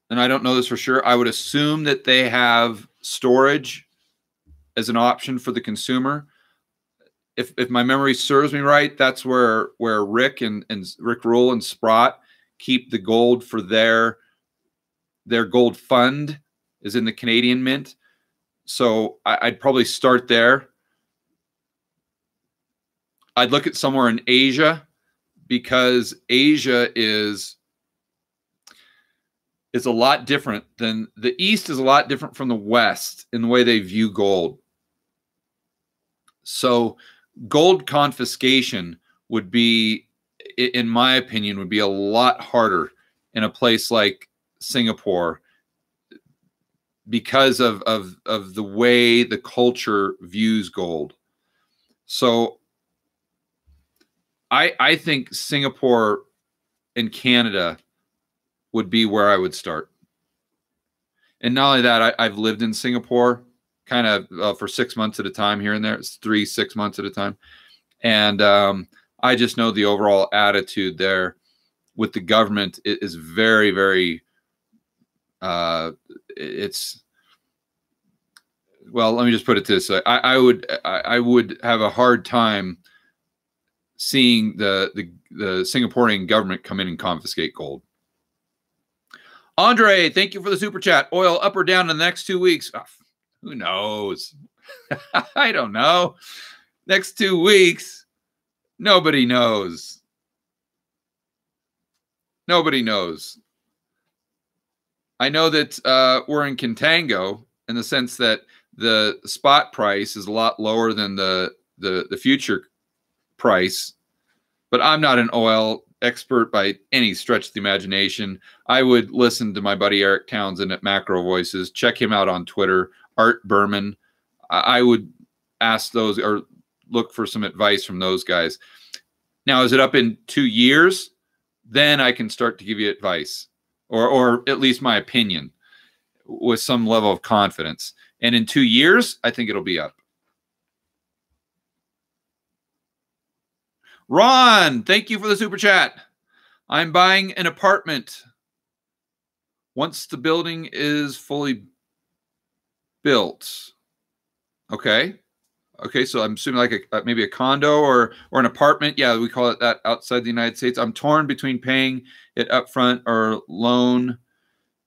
and I don't know this for sure, I would assume that they have storage as an option for the consumer. If my memory serves me right, that's where Rick and Rick Rule and Sprott keep the gold for their gold fund is in the Canadian Mint. So I'd probably start there. I'd look at somewhere in Asia because Asia is a lot different than the East, is a lot different from the West in the way they view gold. So gold confiscation would be, in my opinion, would be a lot harder in a place like Singapore because of the way the culture views gold. So I think Singapore and Canada would be where I would start. And not only that, I've lived in Singapore kind of for 6 months at a time here and there. It's 3-6 months at a time. And I just know the overall attitude there with the government is very, very, it's, well, let me just put it this way. I would have a hard time seeing the Singaporean government come in and confiscate gold. Andre, thank you for the super chat. Oil up or down in the next 2 weeks? Oh, who knows? I don't know. Next 2 weeks, nobody knows. Nobody knows. I know that we're in contango in the sense that the spot price is a lot lower than the future price, but I'm not an oil expert by any stretch of the imagination. I would listen to my buddy Eric Townsend at Macro Voices. Check him out on Twitter, Art Berman. I would ask those or look for some advice from those guys. Now, is it up in 2 years? Then I can start to give you advice, or at least my opinion with some level of confidence. And in 2 years, I think it'll be up. Ron, thank you for the super chat. I'm buying an apartment once the building is fully built. Okay. Okay, so I'm assuming like maybe a condo or an apartment. Yeah, we call it that outside the United States. I'm torn between paying it upfront or loan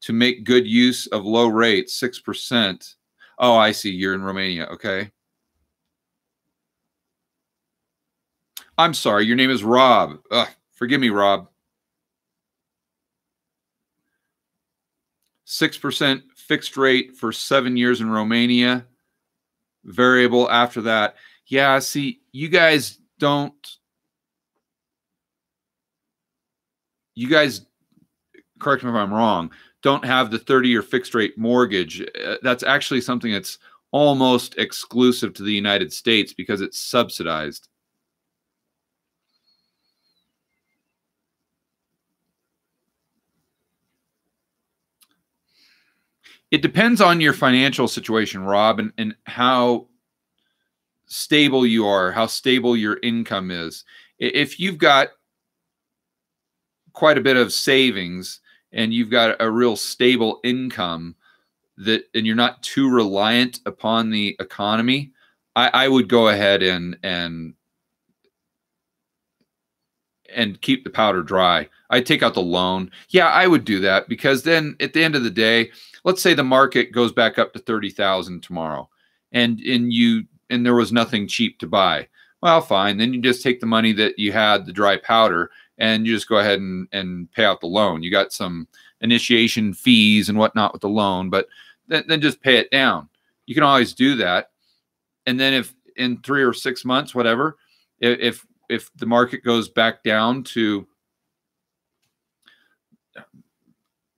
to make good use of low rates, 6%. Oh, I see. You're in Romania. Okay. I'm sorry. Your name is Rob. Ugh, forgive me, Rob. 6% fixed rate for 7 years in Romania. Variable after that. Yeah, see, you guys, correct me if I'm wrong, don't have the 30-year fixed rate mortgage. That's actually something that's almost exclusive to the United States because it's subsidized. It depends on your financial situation, Rob, and how stable you are, how stable your income is. If you've got quite a bit of savings and you've got a real stable income and you're not too reliant upon the economy, I would go ahead and keep the powder dry. I'd take out the loan. Yeah, I would do that because then at the end of the day, let's say the market goes back up to 30,000 tomorrow and there was nothing cheap to buy. Well, fine. Then you just take the money that you had, the dry powder, and you just go ahead and pay out the loan. You got some initiation fees and whatnot with the loan, but then just pay it down. You can always do that. And then if in 3 or 6 months, whatever, if the market goes back down to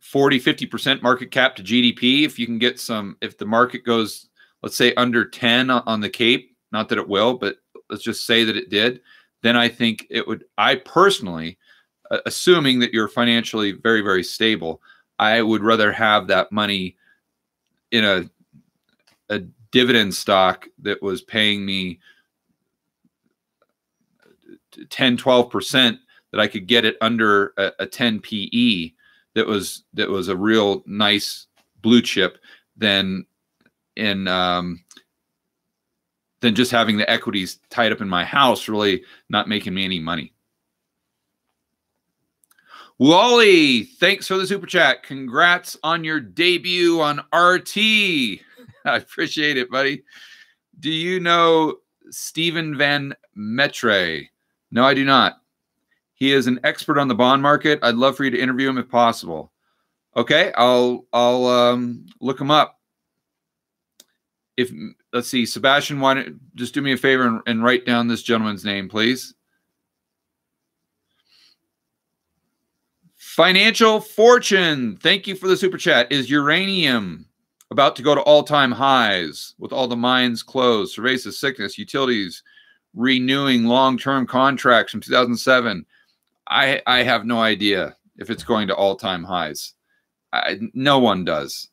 40, 50% market cap to GDP, if you can get if the market goes, let's say under 10 on the Cape, not that it will, but let's just say that it did, then I think it would, I personally, assuming that you're financially very, very stable, I would rather have that money in a dividend stock that was paying me 10, 12% that I could get it under a 10 PE that was a real nice blue chip than just having the equities tied up in my house, really not making me any money. Wally, thanks for the super chat. Congrats on your debut on RT. I appreciate it, buddy. Do you know Stephen Van Metre? No, I do not. He is an expert on the bond market. I'd love for you to interview him if possible. Okay, I'll look him up. Let's see, Sebastian, why don't just do me a favor and write down this gentleman's name, please. Financial Fortune, thank you for the super chat. Is uranium about to go to all-time highs with all the mines closed, pervasive sickness, utilities renewing long-term contracts from 2007? I have no idea if it's going to all-time highs. No one does.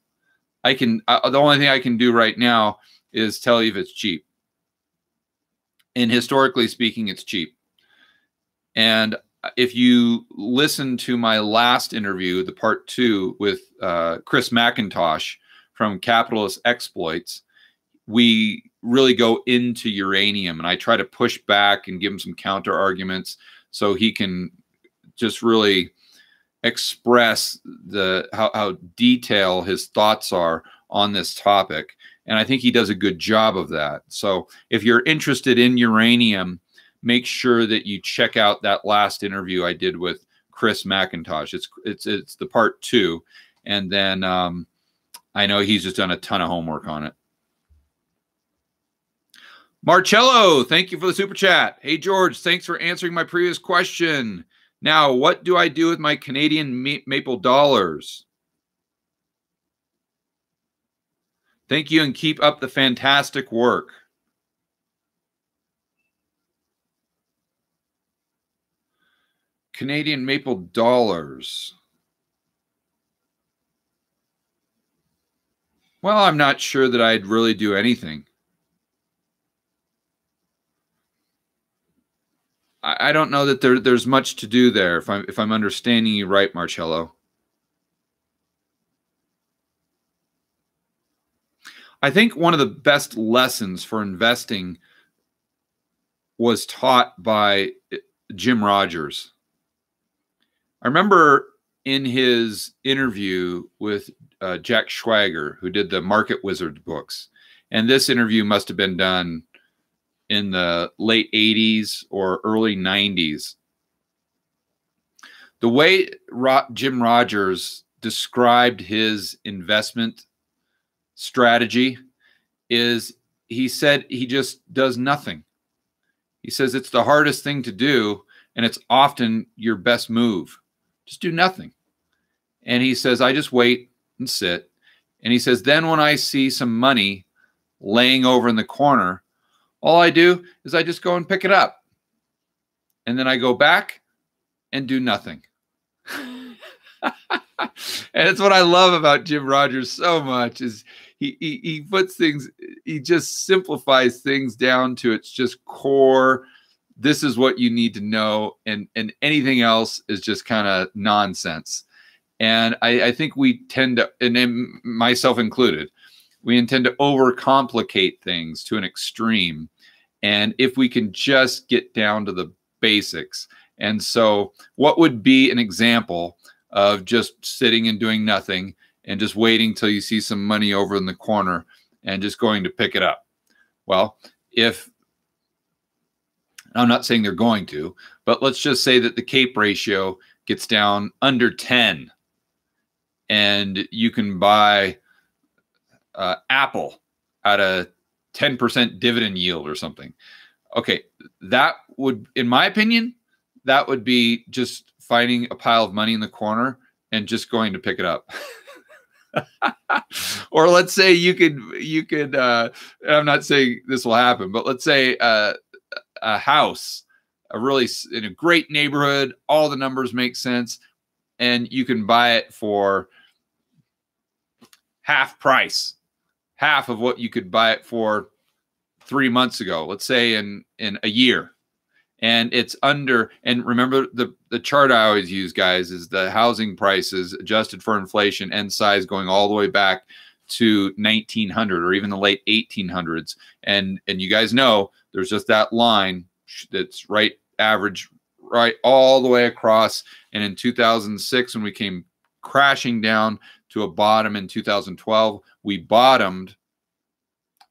The only thing I can do right now is tell you if it's cheap. And historically speaking, it's cheap. And if you listen to my last interview, the part 2 with Chris McIntosh from Capitalist Exploits, we really go into uranium, and I try to push back and give him some counter arguments so he can just really express how detailed his thoughts are on this topic. And I think he does a good job of that. So if you're interested in uranium, make sure that you check out that last interview I did with Chris McIntosh. It's the part 2. And then I know he's just done a ton of homework on it. Marcello, thank you for the super chat. Hey, George, thanks for answering my previous question. Now, what do I do with my Canadian maple dollars? Thank you, and keep up the fantastic work. Canadian maple dollars. Well, I'm not sure that I'd really do anything. I don't know that there's much to do there, if I'm understanding you right, Marcello. I think one of the best lessons for investing was taught by Jim Rogers. I remember in his interview with Jack Schwager, who did the Market Wizard books, and this interview must have been done in the late 80s or early 90s. The way Jim Rogers described his investment strategy is, he said he just does nothing. He says it's the hardest thing to do, and it's often your best move. Just do nothing. And he says, I just wait and sit. And he says, then when I see some money laying over in the corner, all I do is I just go and pick it up. And then I go back and do nothing. And it's what I love about Jim Rogers so much, is he puts things, he just simplifies things down to its just core. This is what you need to know, and anything else is just kind of nonsense. And I think we tend to, and myself included, we intend to overcomplicate things to an extreme. And if we can just get down to the basics. And so what would be an example of just sitting and doing nothing and just waiting till you see some money over in the corner and just going to pick it up? Well, if, I'm not saying they're going to, but let's just say that the CAPE ratio gets down under 10 and you can buy Apple at a 10% dividend yield or something. Okay, that would, in my opinion, that would be just finding a pile of money in the corner and just going to pick it up. Or let's say you could I'm not saying this will happen, but let's say a house, really in a great neighborhood, all the numbers make sense, and you can buy it for half price, half of what you could buy it for 3 months ago, let's say in a year. And it's under, and remember the chart I always use, guys, is the housing prices adjusted for inflation and size going all the way back to 1900 or even the late 1800s. And you guys know there's just that line that's right average, right all the way across. And in 2006, when we came crashing down to a bottom in 2012, we bottomed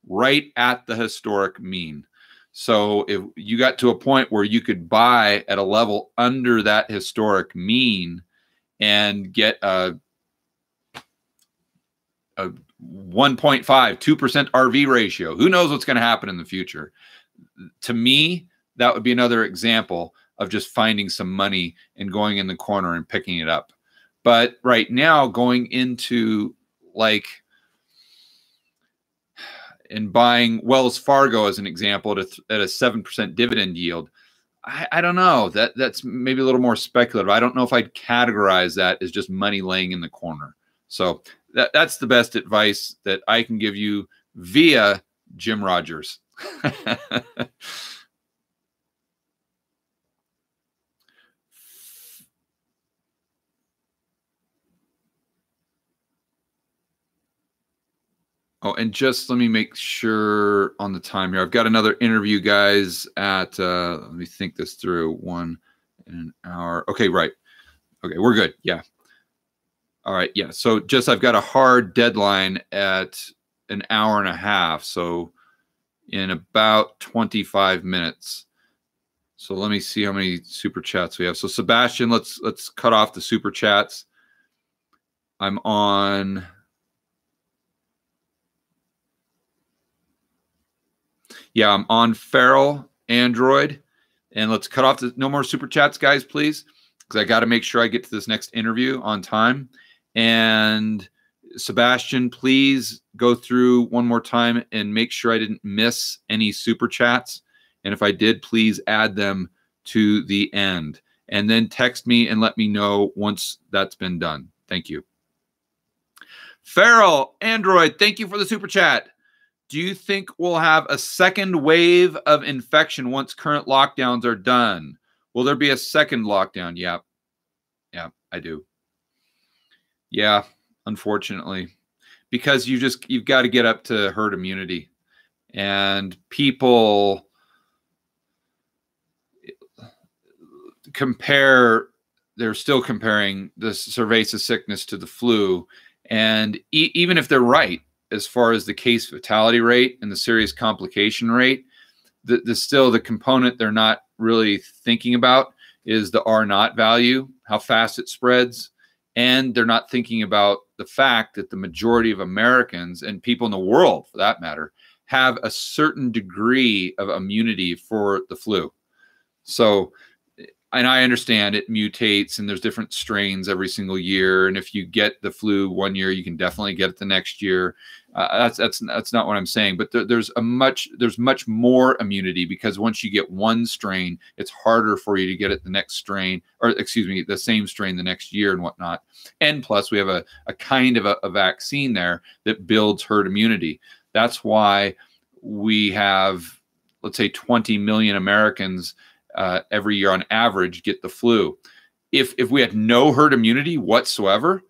right at the historic mean. So if you got to a point where you could buy at a level under that historic mean and get a 1.5, 2% RV ratio, who knows what's going to happen in the future? To me, that would be another example of just finding some money and going in the corner and picking it up. But right now, going into like, and buying Wells Fargo as an example at a 7% dividend yield, I don't know. That's maybe a little more speculative. I don't know if I'd categorize that as just money laying in the corner. So that's the best advice that I can give you via Jim Rogers. Oh, and just let me make sure on the time here. I've got another interview, guys, at, let me think this through, 1 in an hour. Okay, right. Okay, we're good. Yeah. All right. Yeah. So just I've got a hard deadline at an hour and a half. So in about 25 minutes. So let me see how many super chats we have. So Sebastian, let's cut off the super chats. I'm on. Yeah, I'm on Feral Android. And let's cut off the no more super chats, guys, please. Because I got to make sure I get to this next interview on time. And Sebastian, please go through one more time and make sure I didn't miss any super chats. And if I did, please add them to the end. And then text me and let me know once that's been done. Thank you. Feral Android, thank you for the super chat. Do you think we'll have a second wave of infection once current lockdowns are done? Will there be a second lockdown? Yeah. Yeah, I do. Yeah, unfortunately. Because you've got to get up to herd immunity. And people they're still comparing the cerveza sickness to the flu. And even if they're right, as far as the case fatality rate and the serious complication rate, the component they're not really thinking about is the R0 value, how fast it spreads. And they're not thinking about the fact that the majority of Americans and people in the world, for that matter, have a certain degree of immunity for the flu. So, and I understand it mutates and there's different strains every single year. And if you get the flu one year, you can definitely get it the next year. That's not what I'm saying. But there's much more immunity, because once you get one strain, it's harder for you to get it the next strain, or excuse me, the same strain the next year and whatnot. And plus, we have a kind of a vaccine there that builds herd immunity. That's why we have, let's say, 20 million Americans every year on average get the flu. If we had no herd immunity whatsoever,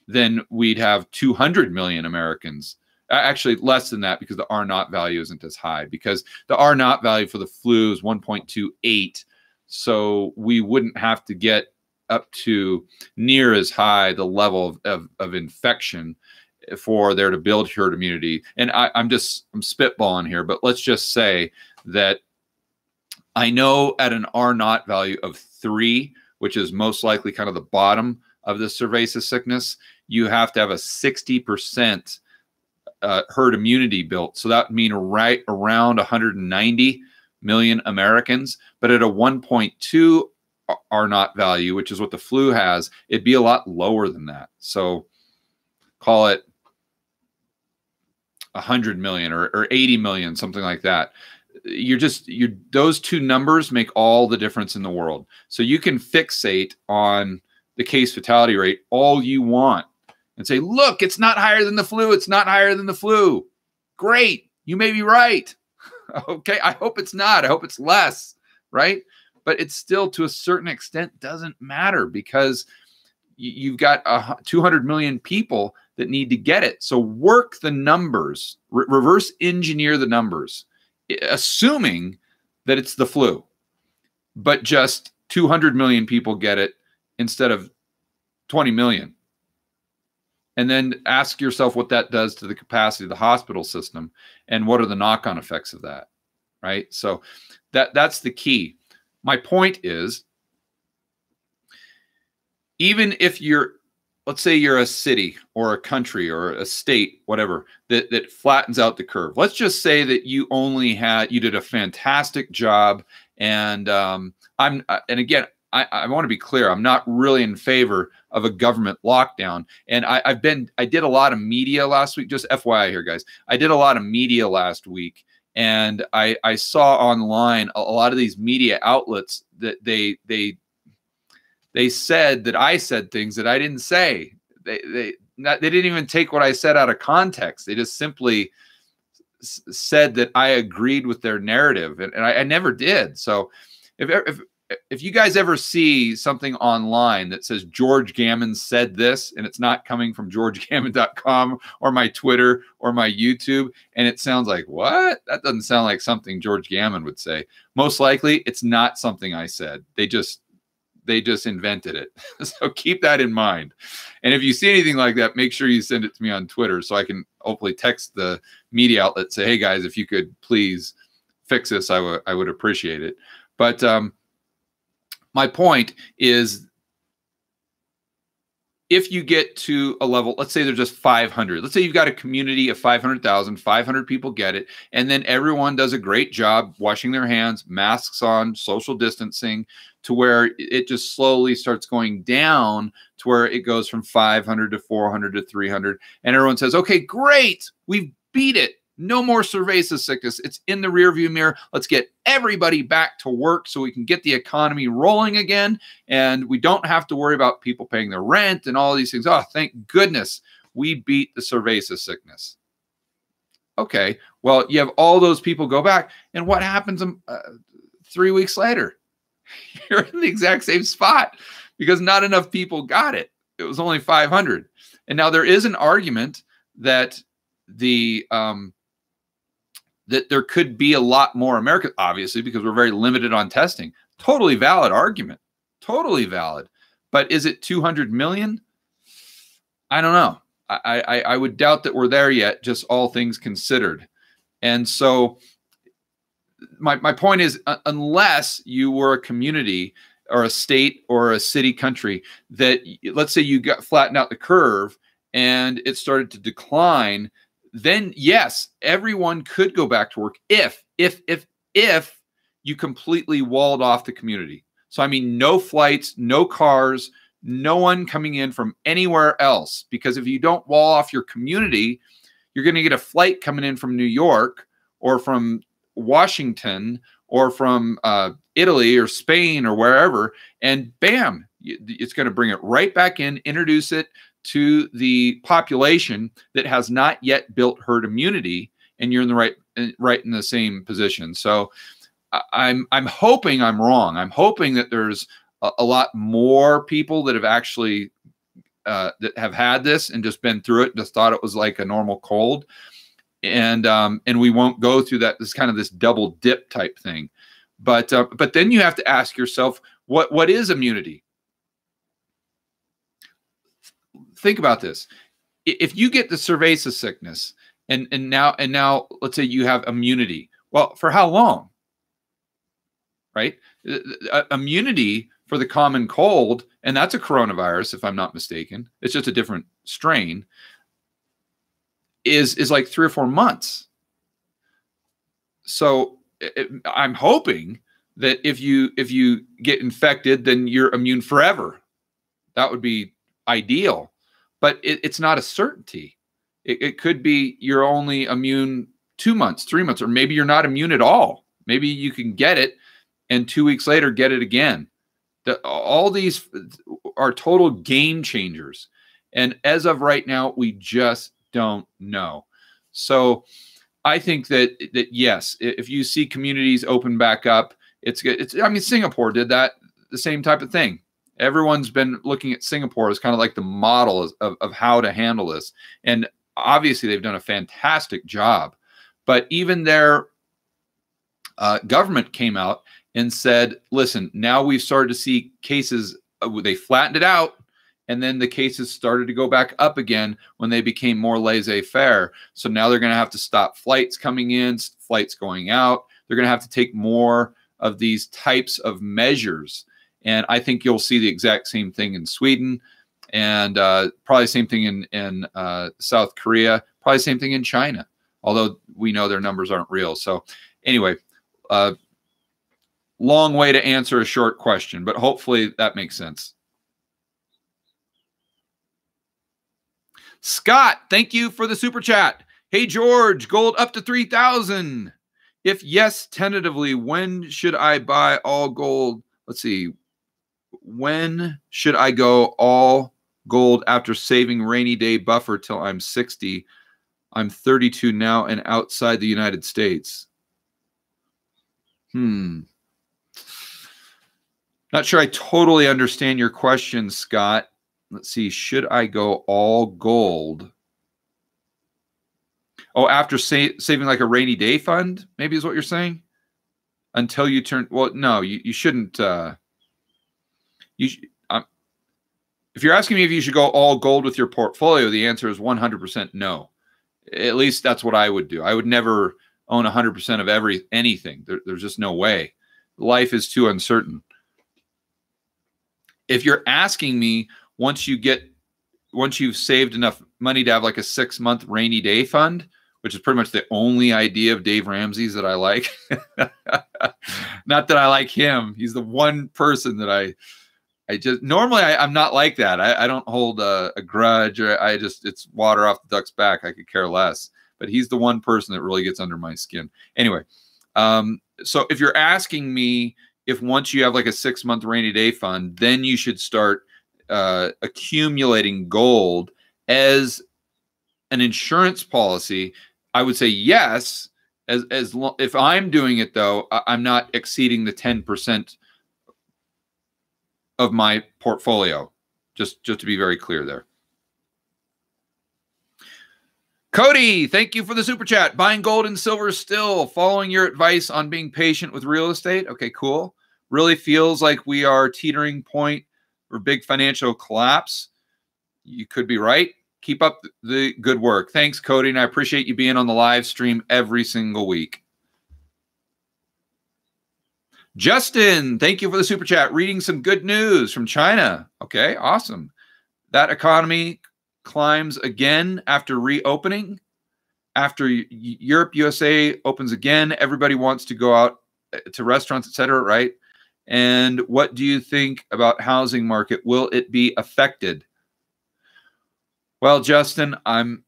then we'd have 200 million Americans. Actually, less than that, because the R0 value isn't as high, because the R0 value for the flu is 1.28. So we wouldn't have to get up to near as high the level of infection for there to build herd immunity. And I'm spitballing here, but let's just say that I know at an R0 value of 3, which is most likely kind of the bottom of the cerveza sickness, you have to have a 60% herd immunity built. So that would mean right around 190 million Americans. But at a 1.2 R0 value, which is what the flu has, it'd be a lot lower than that. So call it 100 million or 80 million, something like that. Those two numbers make all the difference in the world. So you can fixate on the case fatality rate all you want and say, look, it's not higher than the flu. It's not higher than the flu. Great. You may be right. Okay. I hope it's not. I hope it's less, right? But it's still, to a certain extent, doesn't matter, because you've got 200 million people that need to get it. So work the numbers, reverse engineer the numbers, assuming that it's the flu, but just 200 million people get it instead of 20 million. And then ask yourself what that does to the capacity of the hospital system, and what are the knock-on effects of that, right? So that's the key. My point is, even if let's say you're a city or a country or a state, whatever, that flattens out the curve. Let's just say that you did a fantastic job. And again, I want to be clear, I'm not really in favor of a government lockdown. And I did a lot of media last week, just FYI here, guys. I did a lot of media last week, and I saw online a lot of these media outlets that they said that I said things that I didn't say. They didn't even take what I said out of context. They just simply said that I agreed with their narrative, and I never did. So if if you guys ever see something online that says George Gammon said this, and it's not coming from georgegammon.com or my Twitter or my YouTube, and it sounds like, what? That doesn't sound like something George Gammon would say. Most likely, it's not something I said. They just invented it. So keep that in mind. And if you see anything like that, make sure you send it to me on Twitter so I can hopefully text the media outlet, say, hey guys, if you could please fix this, I would appreciate it. But my point is, if you get to a level, let's say there's just 500. Let's say you've got a community of 500,000, 500 people get it, and then everyone does a great job washing their hands, masks on, social distancing, to where it just slowly starts going down to where it goes from 500 to 400 to 300, and everyone says, okay, great, we've beat it. No more cerveza sickness. It's in the rearview mirror. Let's get everybody back to work so we can get the economy rolling again. And we don't have to worry about people paying their rent and all these things. Oh, thank goodness we beat the cerveza sickness. Okay, well, you have all those people go back. And what happens 3 weeks later? You're in the exact same spot because not enough people got it. It was only 500. And now there is an argument that that there could be a lot more Americans, obviously, because we're very limited on testing. Totally valid argument. Totally valid. But is it 200 million? I don't know. I would doubt that we're there yet, just all things considered. And so my point is, unless you were a community or a state or a city, country, that let's say you got flattened out the curve and it started to decline, then yes, everyone could go back to work if you completely walled off the community. So I mean, no flights, no cars, no one coming in from anywhere else. Because if you don't wall off your community, you're going to get a flight coming in from New York or from Washington or from Italy or Spain or wherever, and bam, it's going to bring it right back in, introduce it to the population that has not yet built herd immunity, and you're in the right in the same position. So I'm hoping I'm wrong. I'm hoping that there's a lot more people that have actually that have had this and just been through it, just thought it was like a normal cold, and we won't go through this kind of this double dip type thing. But then you have to ask yourself, what is immunity? Think about this. If you get the cerveza sickness and now let's say you have immunity, well, for how long? Right? Immunity for the common cold, and that's a coronavirus, if I'm not mistaken, it's just a different strain, is like 3 or 4 months. So I'm hoping that if you get infected, then you're immune forever. That would be ideal. But it's not a certainty. It could be you're only immune 2 months, 3 months, or maybe you're not immune at all. Maybe you can get it and 2 weeks later get it again. All these are total game changers. And as of right now, we just don't know. So I think that yes, if you see communities open back up, I mean, Singapore did that, the same type of thing. Everyone's been looking at Singapore as kind of like the model of how to handle this. And obviously they've done a fantastic job. But even their government came out and said, listen, now we've started to see cases, they flattened it out, and then the cases started to go back up again when they became more laissez-faire. So now they're going to have to stop flights coming in, flights going out. They're going to have to take more of these types of measures. And I think you'll see the exact same thing in Sweden, and probably the same thing in South Korea, probably the same thing in China, although we know their numbers aren't real. So anyway, long way to answer a short question, but hopefully that makes sense. Scott, thank you for the super chat. Hey, George, gold up to 3,000. If yes, tentatively, when should I buy all gold? Let's see. When should I go all gold after saving rainy day buffer till I'm 60? I'm 32 now and outside the United States. Not sure I totally understand your question, Scott. Let's see. Should I go all gold? Oh, after saving like a rainy day fund, maybe is what you're saying? Until you turn, well, no, you shouldn't. If you're asking me if you should go all gold with your portfolio, the answer is 100% no. At least that's what I would do. I would never own 100% of anything. There's just no way. Life is too uncertain. If you're asking me, once you've saved enough money to have like a 6-month rainy day fund, which is pretty much the only idea of Dave Ramsey's that I like. Not that I like him. He's the one person that I just, normally I'm not like that. I don't hold a grudge, or it's water off the duck's back. I could care less, but he's the one person that really gets under my skin. Anyway, so if you're asking me if once you have like a 6-month rainy day fund, then you should start accumulating gold as an insurance policy, I would say yes. If I'm doing it though, I'm not exceeding the 10% of my portfolio. Just to be very clear there. Cody, thank you for the super chat. Buying gold and silver still, following your advice on being patient with real estate. Okay, cool. Really feels like we are teetering point for big financial collapse. You could be right. Keep up the good work. Thanks, Cody, and I appreciate you being on the live stream every single week. Justin, thank you for the super chat. Reading some good news from China. Okay, awesome. That economy climbs again after reopening. After Europe, USA opens again, everybody wants to go out to restaurants, etc., right? And what do you think about housing market? Will it be affected? Well, Justin, I'm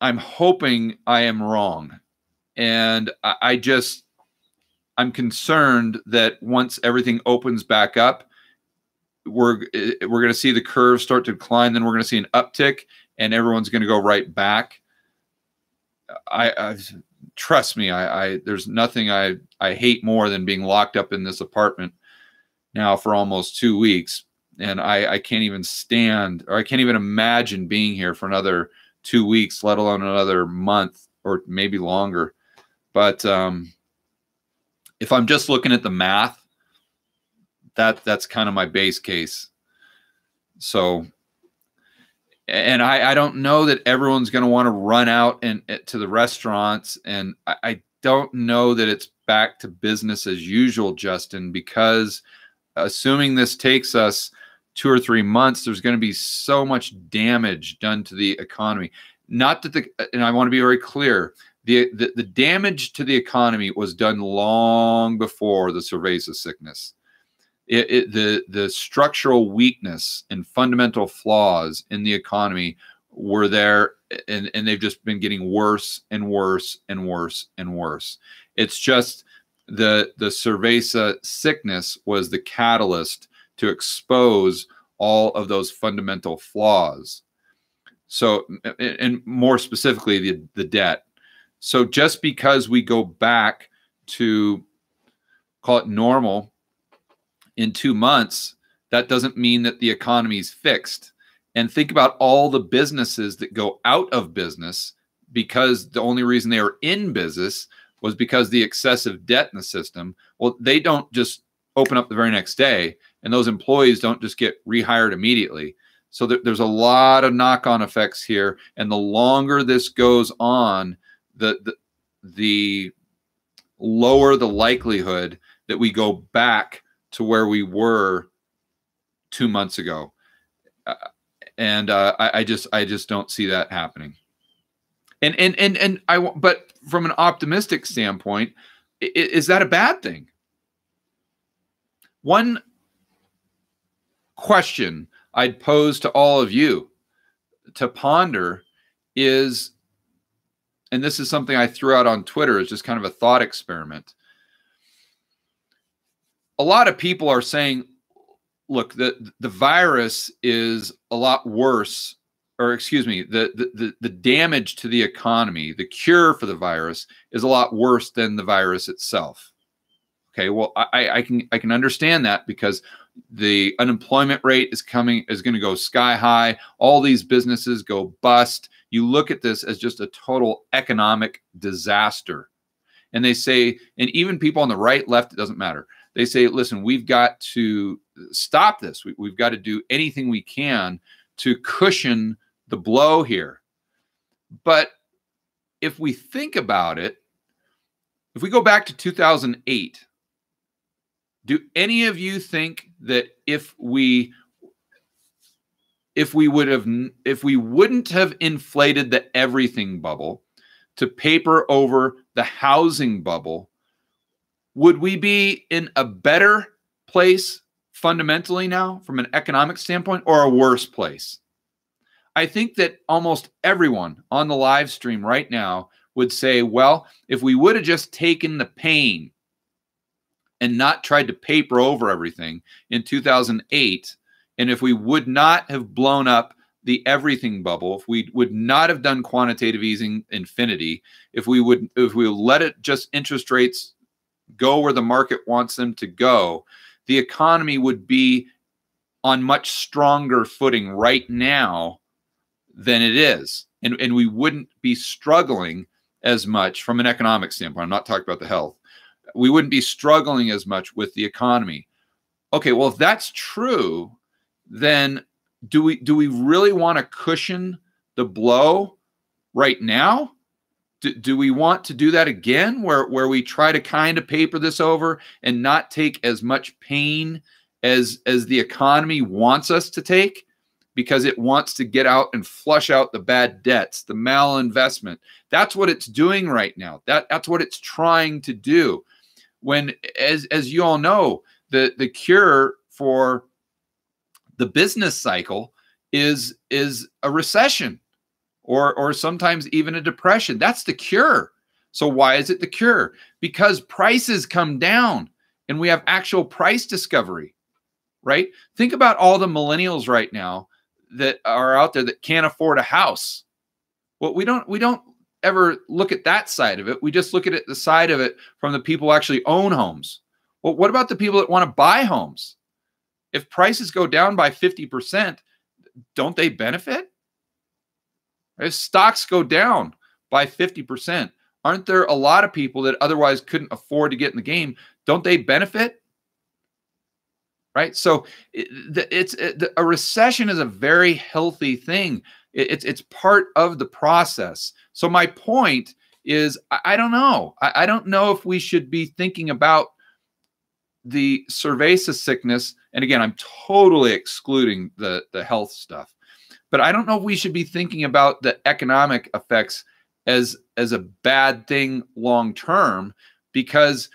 hoping I am wrong. And I'm concerned that once everything opens back up, we're going to see the curve start to decline. Then we're going to see an uptick, and everyone's going to go right back. Trust me. There's nothing I hate more than being locked up in this apartment now for almost 2 weeks, and I can't even stand, or I can't even imagine being here for another 2 weeks, let alone another month or maybe longer. But if I'm just looking at the math, that's kind of my base case. So, and I don't know that everyone's going to want to run out and to the restaurants, and I don't know that it's back to business as usual, Justin, because assuming this takes us 2 or 3 months, there's going to be so much damage done to the economy. Not that and I want to be very clear, the damage to the economy was done long before the cerveza sickness. The structural weakness and fundamental flaws in the economy were there, and they've just been getting worse and worse and worse and worse. It's just the cerveza sickness was the catalyst to expose all of those fundamental flaws. So, and more specifically, the debt. So just because we go back to, call it normal, in 2 months, that doesn't mean that the economy is fixed. And think about all the businesses that go out of business because the only reason they were in business was because the excessive debt in the system. Well, they don't just open up the very next day, and those employees don't just get rehired immediately. So there's a lot of knock-on effects here. And the longer this goes on, the lower the likelihood that we go back to where we were 2 months ago. I just don't see that happening. But from an optimistic standpoint, is that a bad thing? One question I'd pose to all of you to ponder is, and this is something I threw out on Twitter as just kind of a thought experiment. A lot of people are saying, look, the virus is a lot worse, or excuse me, the damage to the economy, the cure for the virus is a lot worse than the virus itself. Okay, well, I can understand that because the unemployment rate is going to go sky high. All these businesses go bust. You look at this as just a total economic disaster. And they say, and even people on the right, left, it doesn't matter. They say, listen, we've got to stop this. We've got to do anything we can to cushion the blow here. But if we think about it, if we go back to 2008, do any of you think that if we wouldn't have inflated the everything bubble to paper over the housing bubble, would we be in a better place fundamentally now from an economic standpoint, or a worse place? I think that almost everyone on the live stream right now would say, well, if we would have just taken the pain and not tried to paper over everything in 2008, and if we would not have blown up the everything bubble, if we would not have done quantitative easing infinity, if we let it just interest rates go where the market wants them to go, the economy would be on much stronger footing right now than it is. And we wouldn't be struggling as much from an economic standpoint. I'm not talking about the health. We wouldn't be struggling as much with the economy. Okay, well, if that's true, then do we really want to cushion the blow right now? Do we want to do that again, where we try to kind of paper this over and not take as much pain as the economy wants us to take, because it wants to get out and flush out the bad debts, the malinvestment? That's what it's doing right now. That's what it's trying to do. When, as you all know, the cure for the business cycle is a recession, or sometimes even a depression. That's the cure. So why is it the cure? Because prices come down and we have actual price discovery, right? Think about all the millennials right now that are out there that can't afford a house. Well, we don't ever look at that side of it. We just look at it, the side of it from the people who actually own homes. Well, what about the people that want to buy homes? If prices go down by 50%, don't they benefit? If stocks go down by 50%, aren't there a lot of people that otherwise couldn't afford to get in the game? Don't they benefit? Right? So a recession is a very healthy thing. It's part of the process. So my point is, I don't know. I don't know if we should be thinking about the cerveza sickness. And again, I'm totally excluding the health stuff. But I don't know if we should be thinking about the economic effects as a bad thing long term, because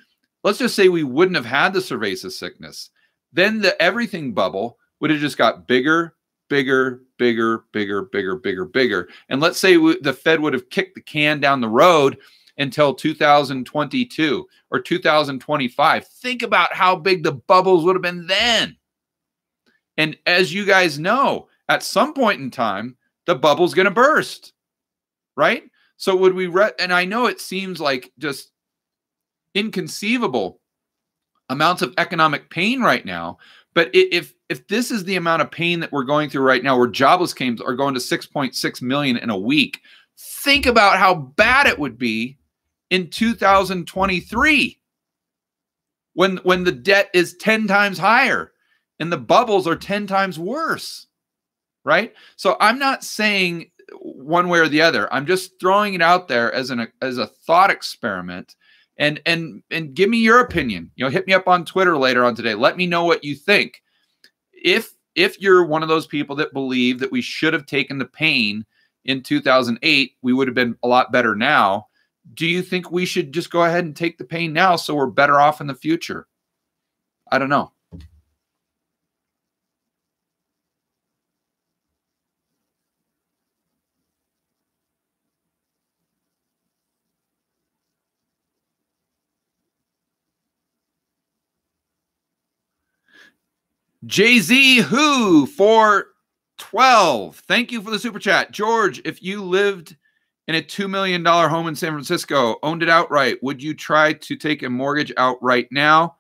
let's just say we wouldn't have had the cerveza sickness. Then the everything bubble would have just got bigger, bigger, bigger, bigger, bigger, bigger, bigger. And let's say the Fed would have kicked the can down the road until 2022 or 2025. Think about how big the bubbles would have been then. And as you guys know, at some point in time, the bubble's going to burst, right? So would we, and I know it seems like just inconceivable amounts of economic pain right now, but if this is the amount of pain that we're going through right now, where jobless claims are going to 6.6 million in a week, think about how bad it would be in 2023 when the debt is 10 times higher and the bubbles are 10 times worse, right? So I'm not saying one way or the other. I'm just throwing it out there as a thought experiment. And give me your opinion. Hit me up on Twitter later on today. Let me know what you think. If you're one of those people that believe that we should have taken the pain in 2008, we would have been a lot better now. Do you think we should just go ahead and take the pain now so we're better off in the future? I don't know. Jay-Z Who for 12. Thank you for the super chat. George, if you lived in a $2 million home in San Francisco, owned it outright. Would you try to take a mortgage out right now?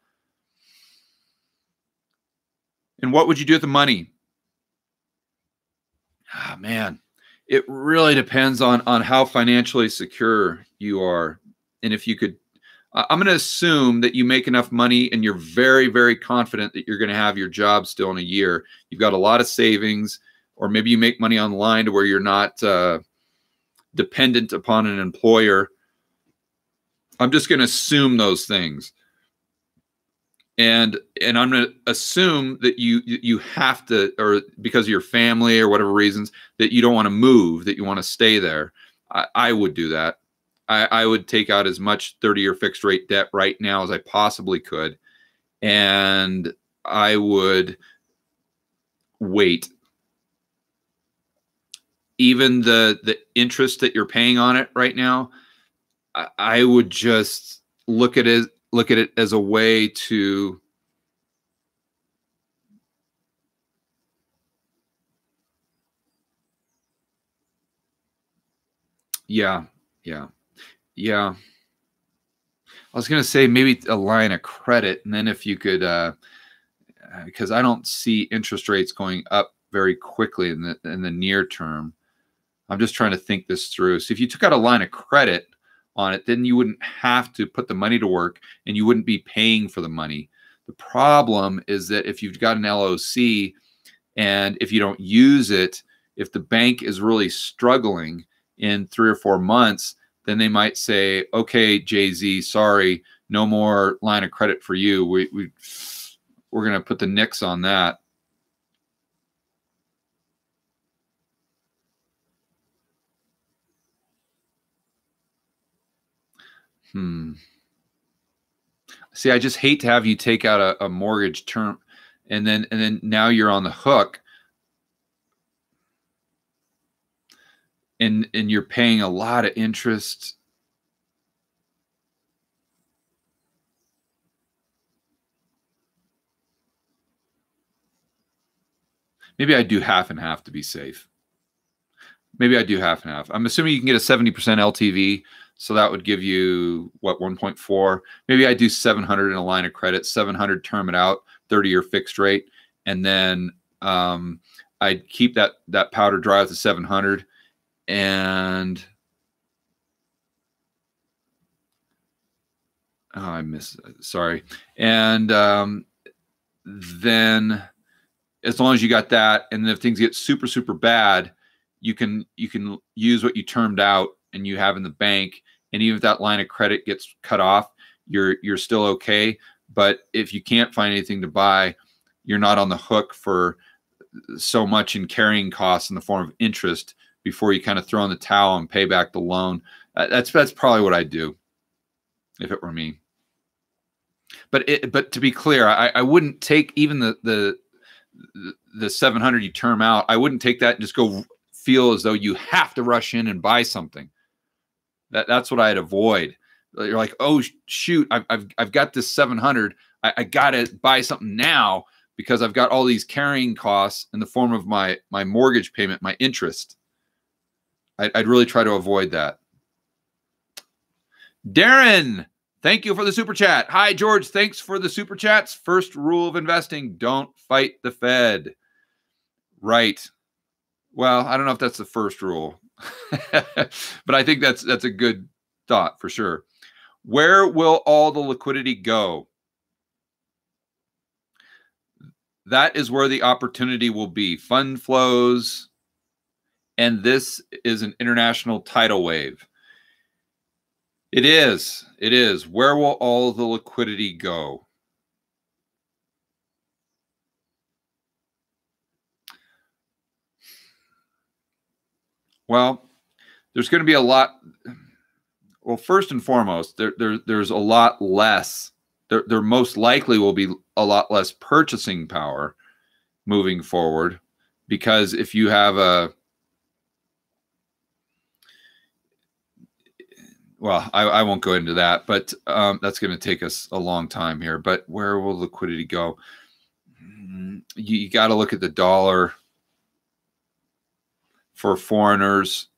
And what would you do with the money? Ah, man, it really depends on how financially secure you are. And if you could, I'm going to assume that you make enough money and you're very, very confident that you're going to have your job still in a year. You've got a lot of savings, or maybe you make money online to where you're not dependent upon an employer. I'm just going to assume those things. And I'm going to assume that you have to, or because of your family or whatever reasons, that you don't want to move, that you want to stay there. I would do that. I would take out as much 30-year fixed rate debt right now as I possibly could. And I would wait. Even the interest that you're paying on it right now, I would just look at it as a way to yeah. I was going to say maybe a line of credit, and then if you could because I don't see interest rates going up very quickly in the near term. I'm just trying to think this through. So if you took out a line of credit on it, then you wouldn't have to put the money to work and you wouldn't be paying for the money. The problem is that if you've got an LOC and if you don't use it, if the bank is really struggling in 3 or 4 months, then they might say, okay, Jay-Z, sorry, no more line of credit for you. We're going to put the nix on that. See, I just hate to have you take out a mortgage term and then now you're on the hook and you're paying a lot of interest. Maybe I do half and half to be safe. Maybe I do half and half. I'm assuming you can get a 70% LTV. So that would give you what, 1.4. Maybe I do 700 in a line of credit, 700 term it out, 30-year fixed rate. And then I'd keep that powder dry with the 700. And sorry. And then as long as you got that, and then if things get super, super bad, you can use what you termed out and you have in the bank. And even if that line of credit gets cut off, you're still okay. But if you can't find anything to buy, you're not on the hook for so much in carrying costs in the form of interest before you kind of throw in the towel and pay back the loan. That's probably what I'd do if it were me. But to be clear, I wouldn't take even the 700 you term out. I wouldn't take that and just go feel as though you have to rush in and buy something. That's what I'd avoid. You're like, oh shoot, I've got this 700. I got to buy something now because I've got all these carrying costs in the form of my mortgage payment, my interest. I'd really try to avoid that. Darren, thank you for the super chat. Hi, George. Thanks for the super chats. First rule of investing, don't fight the Fed. Right. Well, I don't know if that's the first rule, but I think that's a good thought for sure. Where will all the liquidity go? That is where the opportunity will be. Fund flows. And this is an international tidal wave. It is. It is. Where will all the liquidity go? Well, there's going to be a lot. Well, first and foremost, there's a lot less. There most likely will be a lot less purchasing power moving forward, because if you have well, I won't go into that, but that's going to take us a long time here. But where will liquidity go? You got to look at the dollar for foreigners.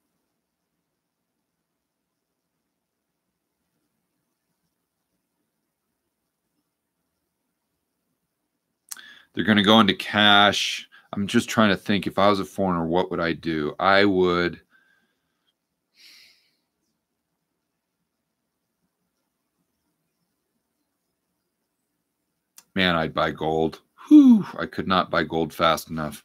They're going to go into cash. I'm just trying to think, if I was a foreigner, what would I do? I would. Man, I'd buy gold. Whew, I could not buy gold fast enough.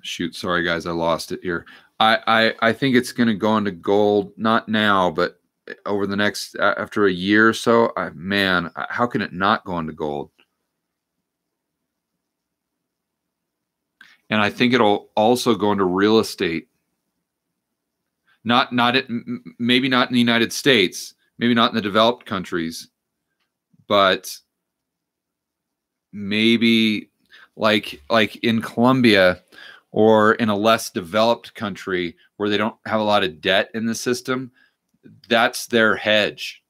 Shoot, sorry guys, I lost it here. I think it's going to go into gold, not now, but over the next, after a year or so. Man, how can it not go into gold? And I think it'll also go into real estate. Maybe not in the United States, maybe not in the developed countries, but maybe like in Colombia or in a less developed country where they don't have a lot of debt in the system. That's their hedge,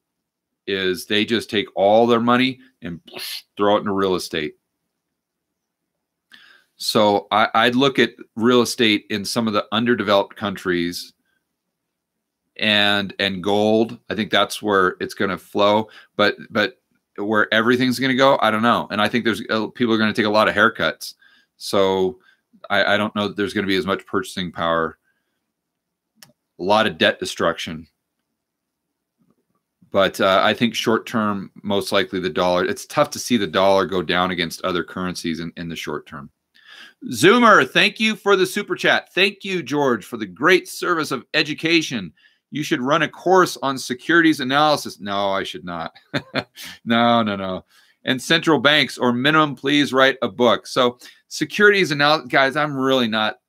is they just take all their money and throw it into real estate. So I'd look at real estate in some of the underdeveloped countries and gold. I think that's where it's going to flow, but where everything's going to go, I don't know. And I think there's people are going to take a lot of haircuts. So I don't know that there's going to be as much purchasing power. A lot of debt destruction. But I think short term, most likely the dollar. It's tough to see the dollar go down against other currencies in the short term. Zoomer, thank you for the super chat. Thank you, George, for the great service of education. You should run a course on securities analysis. No, I should not. No. And central banks, or minimum, please write a book. So securities analysis, guys, I'm really not,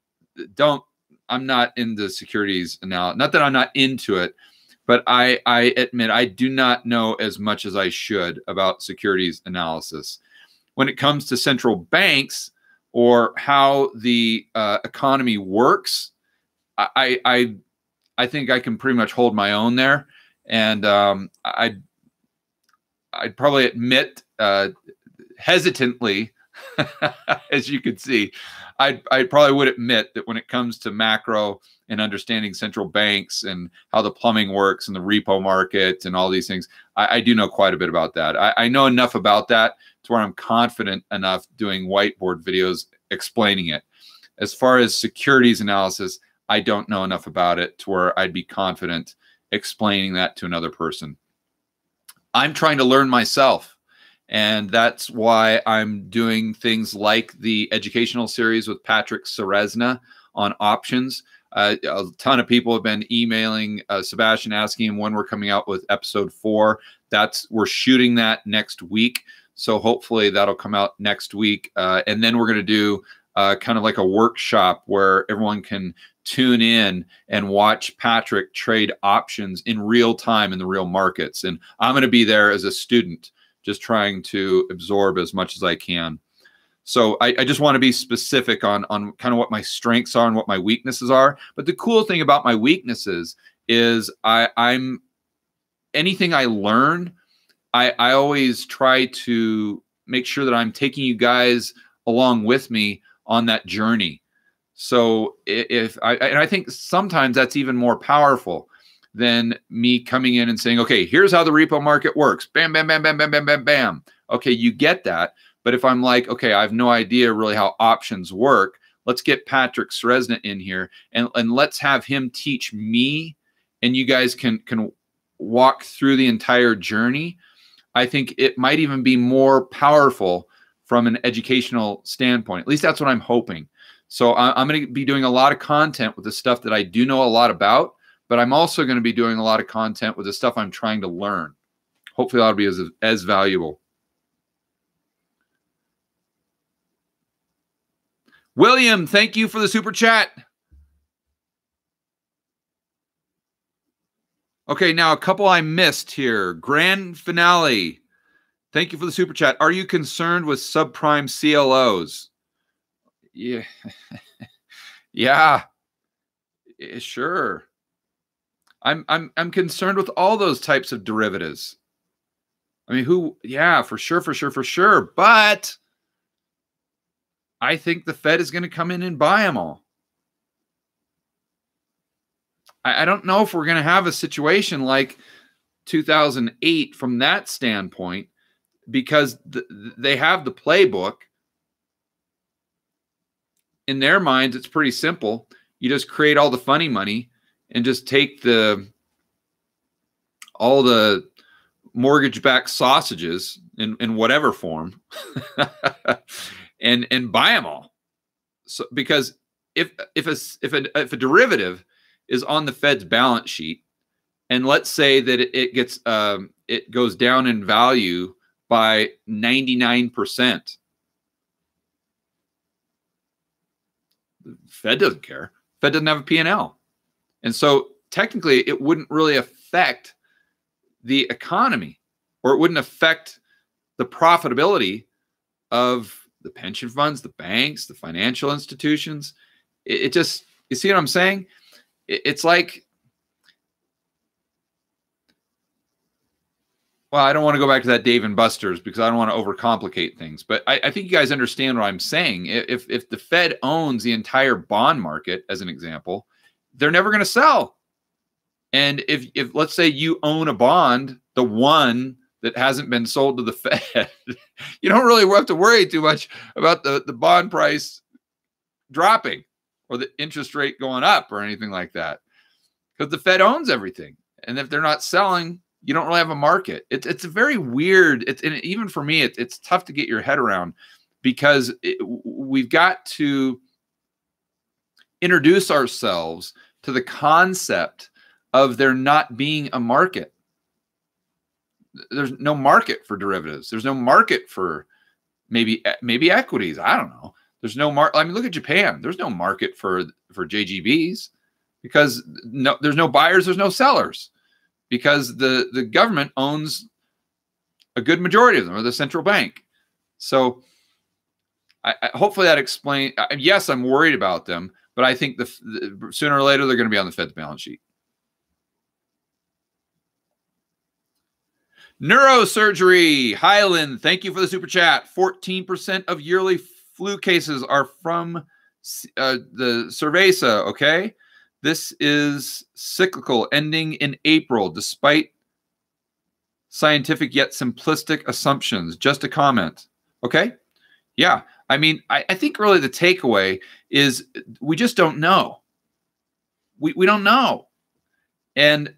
I'm not into securities analysis. Not that I'm not into it, but I admit I do not know as much as I should about securities analysis. When it comes to central banks or how the economy works, I think I can pretty much hold my own there. And I'd probably admit hesitantly, as you can see, I probably would admit that when it comes to macro and understanding central banks and how the plumbing works and the repo market and all these things, I do know quite a bit about that. I know enough about that to where I'm confident enough doing whiteboard videos explaining it. As far as securities analysis, I don't know enough about it to where I'd be confident explaining that to another person. I'm trying to learn myself. And that's why I'm doing things like the educational series with Patrick Ceresna on options. A ton of people have been emailing Sebastian asking him when we're coming out with episode 4. We're shooting that next week. So hopefully that'll come out next week. And then we're going to do kind of like a workshop where everyone can tune in and watch Patrick trade options in real time in the real markets. And I'm going to be there as a student, just trying to absorb as much as I can. So I just want to be specific on kind of what my strengths are and what my weaknesses are. But the cool thing about my weaknesses is I'm anything I learn, I always try to make sure that I'm taking you guys along with me on that journey. So I think sometimes that's even more powerful than me coming in and saying, okay, here's how the repo market works. Bam, bam, bam, bam, bam, bam, bam, bam. Okay, you get that. But if I'm like, okay, I have no idea really how options work, let's get Patrick Ceresna in here and let's have him teach me, and you guys can walk through the entire journey. I think it might even be more powerful from an educational standpoint. At least that's what I'm hoping. So I'm going to be doing a lot of content with the stuff that I do know a lot about, but I'm also going to be doing a lot of content with the stuff I'm trying to learn. Hopefully that'll be as valuable. William, thank you for the super chat. Okay, now a couple I missed here. Grand Finale, thank you for the super chat. Are you concerned with subprime CLOs? Yeah. Yeah. Sure. I'm concerned with all those types of derivatives. I mean, yeah, for sure. But I think the Fed is going to come in and buy them all. I don't know if we're going to have a situation like 2008 from that standpoint, because they have the playbook. In their minds, it's pretty simple. You just create all the funny money and just take all the mortgage-backed sausages in whatever form and buy them all. So because if a derivative is on the Fed's balance sheet, and let's say that it goes down in value by 99%, the Fed doesn't care. Fed doesn't have a P&L. And so technically it wouldn't really affect the economy, or it wouldn't affect the profitability of the pension funds, the banks, the financial institutions. It just, you see what I'm saying? It's like, well, I don't want to go back to that Dave and Buster's because I don't want to overcomplicate things, but I think you guys understand what I'm saying. If the Fed owns the entire bond market, as an example, they're never going to sell. And if let's say you own a bond, the one that hasn't been sold to the Fed, you don't really have to worry too much about the bond price dropping or the interest rate going up or anything like that, because the Fed owns everything. And if they're not selling, you don't really have a market. It's a very weird. And even for me, it's tough to get your head around, because we've got to introduce ourselves to the concept of there not being a market. There's no market for derivatives. There's no market for maybe equities. I don't know. There's no market. I mean, look at Japan. There's no market for JGBs because there's no buyers. There's no sellers, because the government owns a good majority of them, or the central bank. So hopefully that explains. Yes, I'm worried about them, but I think sooner or later they're going to be on the Fed's balance sheet. Neurosurgery, Highland, thank you for the super chat. 14% of yearly flu cases are from the cerveza, okay? This is cyclical, ending in April, despite scientific yet simplistic assumptions. Just a comment, okay? Yeah, I mean, I think really the takeaway is we just don't know. We don't know. And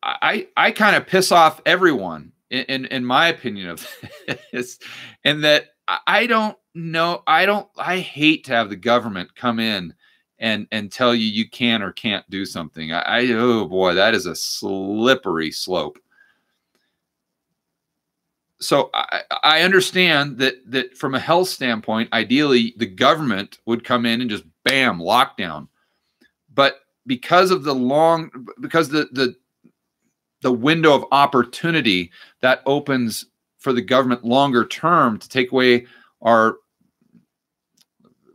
I kind of piss off everyone in my opinion of this, and that I don't know. I hate to have the government come in and tell you can or can't do something. Oh boy, that is a slippery slope. So I understand that from a health standpoint, ideally the government would come in and just bam, lockdown. But because of the window of opportunity that opens for the government longer term to take away our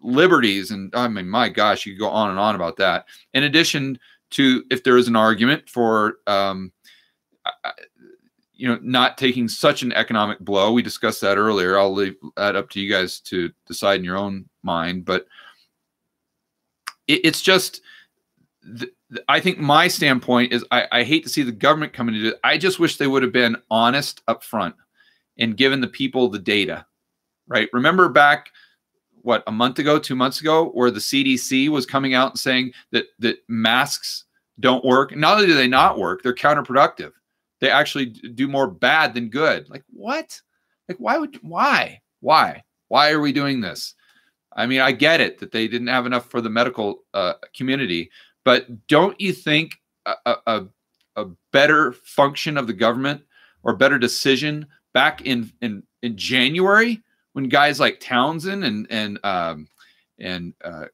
liberties, and I mean, my gosh, you could go on and on about that. In addition to, if there is an argument for not taking such an economic blow, we discussed that earlier. I'll leave that up to you guys to decide in your own mind, but it's just I think my standpoint is I hate to see the government come into it. I just wish they would have been honest up front and given the people the data, right? Remember back, what, a month ago, 2 months ago, where the CDC was coming out and saying that masks don't work. Not only do they not work, they're counterproductive. They actually do more bad than good. Like, what? Like, why are we doing this? I mean, I get it that they didn't have enough for the medical community, but don't you think a better function of the government, or better decision back in January, when guys like Townsend and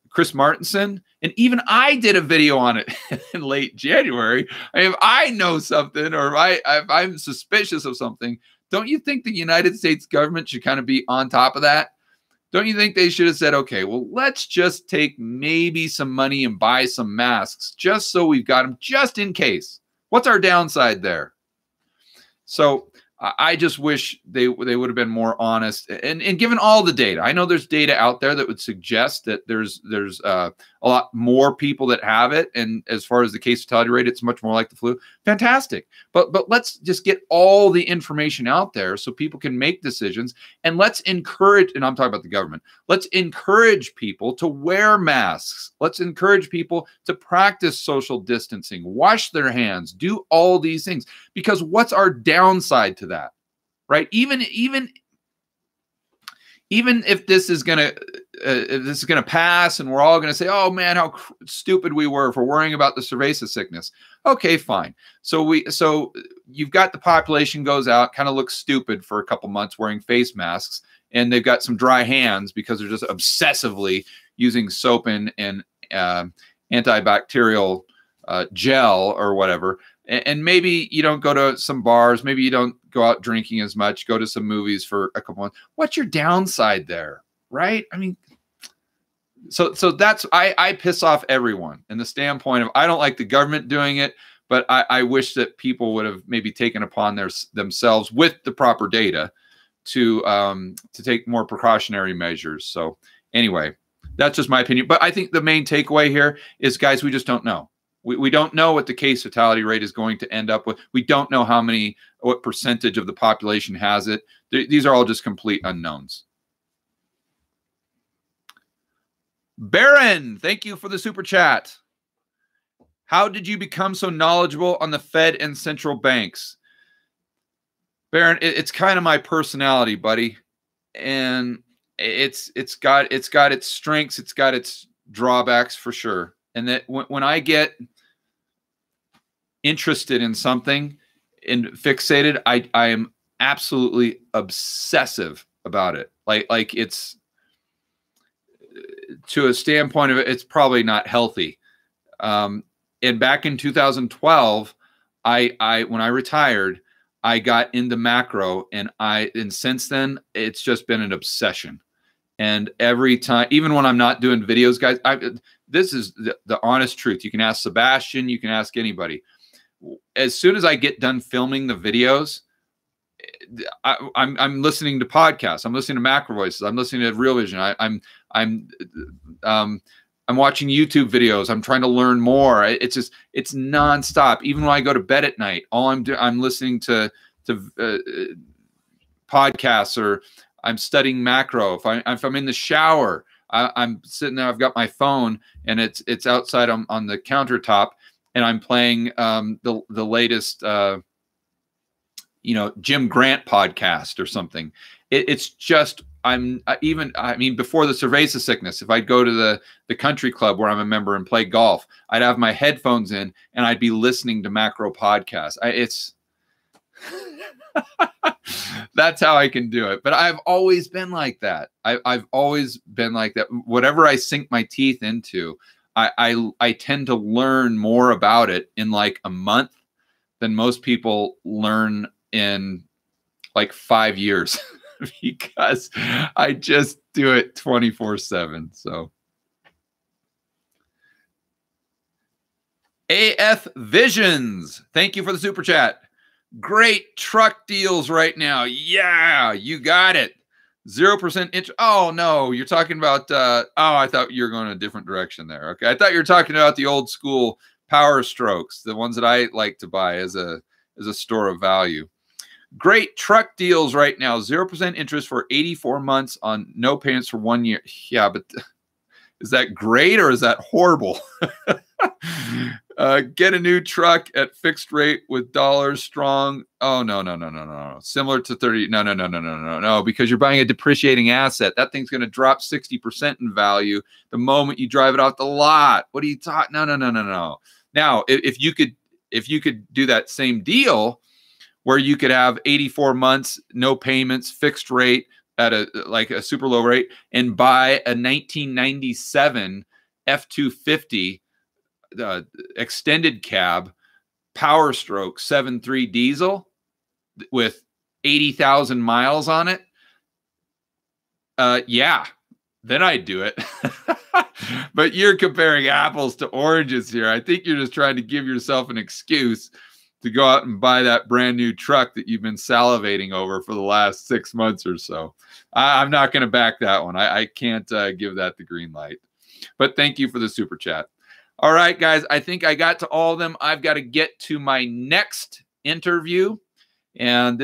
Chris Martinson, and even I did a video on it in late January. I mean, if I know something, or if I'm suspicious of something, don't you think the United States government should kind of be on top of that? Don't you think they should have said, okay, well, let's just take maybe some money and buy some masks just so we've got them, just in case. What's our downside there? So I just wish they would have been more honest and given all the data. I know there's data out there that would suggest that there's a lot more people that have it. And as far as the case fatality rate, it's much more like the flu. Fantastic. But let's just get all the information out there so people can make decisions. And let's encourage, and I'm talking about the government, let's encourage people to wear masks. Let's encourage people to practice social distancing, wash their hands, do all these things. Because what's our downside to that, right? Even if this is gonna pass, and we're all gonna say, "Oh man, how stupid we were for worrying about the cerveza sickness." Okay, fine. So you've got the population goes out, kind of looks stupid for a couple months wearing face masks, and they've got some dry hands because they're just obsessively using soap and antibacterial gel or whatever. And maybe you don't go to some bars, maybe you don't go out drinking as much, go to some movies for a couple months. What's your downside there, right? I mean, so that's, I piss off everyone in the standpoint of, I don't like the government doing it, but I wish that people would have maybe taken upon themselves with the proper data to take more precautionary measures. So anyway, that's just my opinion. But I think the main takeaway here is, guys, we just don't know. We don't know what the case fatality rate is going to end up with. We don't know what percentage of the population has it. These are all just complete unknowns. Baron, thank you for the super chat. How did you become so knowledgeable on the Fed and central banks? Baron, it's kind of my personality, buddy. And it's got its strengths, it's got its drawbacks for sure. And that when I get interested in something and fixated, I am absolutely obsessive about it. Like it's, to a standpoint of it, it's probably not healthy. And back in 2012, when I retired, I got into macro, and since then it's just been an obsession. And every time, even when I'm not doing videos, guys, this is the honest truth. You can ask Sebastian, you can ask anybody. As soon as I get done filming the videos, I'm listening to podcasts. I'm listening to Macro Voices. I'm listening to Real Vision. I'm watching YouTube videos. I'm trying to learn more. It's nonstop. Even when I go to bed at night, I'm listening to podcasts, or I'm studying macro. If I'm in the shower, I'm sitting there. I've got my phone, and it's outside on the countertop, and I'm playing the latest Jim Grant podcast or something. It's just, I mean, before the cerveza sickness, if I'd go to the country club where I'm a member and play golf, I'd have my headphones in and I'd be listening to macro podcasts. That's how I can do it. But I've always been like that. I've always been like that. Whatever I sink my teeth into, I tend to learn more about it in like a month than most people learn in like 5 years because I just do it 24/7. So AF Visions, thank you for the super chat. Great truck deals right now. Yeah, you got it. 0% interest. Oh no, you're talking about I thought you were going a different direction there. Okay, I thought you were talking about the old school Power Strokes, the ones that I like to buy as a store of value. Great truck deals right now. 0% interest for 84 months on no payments for 1 year. Yeah, but is that great or is that horrible? Get a new truck at fixed rate with dollars strong. Oh, no. Similar to 30. No, because you're buying a depreciating asset. That thing's going to drop 60% in value the moment you drive it off the lot. What are you talking? No. Now, if you could do that same deal where you could have 84 months, no payments, fixed rate at a super low rate, and buy a 1997 F-250 extended cab Power Stroke 7.3 diesel with 80,000 miles on it, yeah, then I'd do it. But you're comparing apples to oranges here. I think you're just trying to give yourself an excuse to go out and buy that brand new truck that you've been salivating over for the last 6 months or so. I'm not going to back that one. I can't give that the green light. But thank you for the super chat. All right, guys, I think I got to all of them. I've got to get to my next interview. And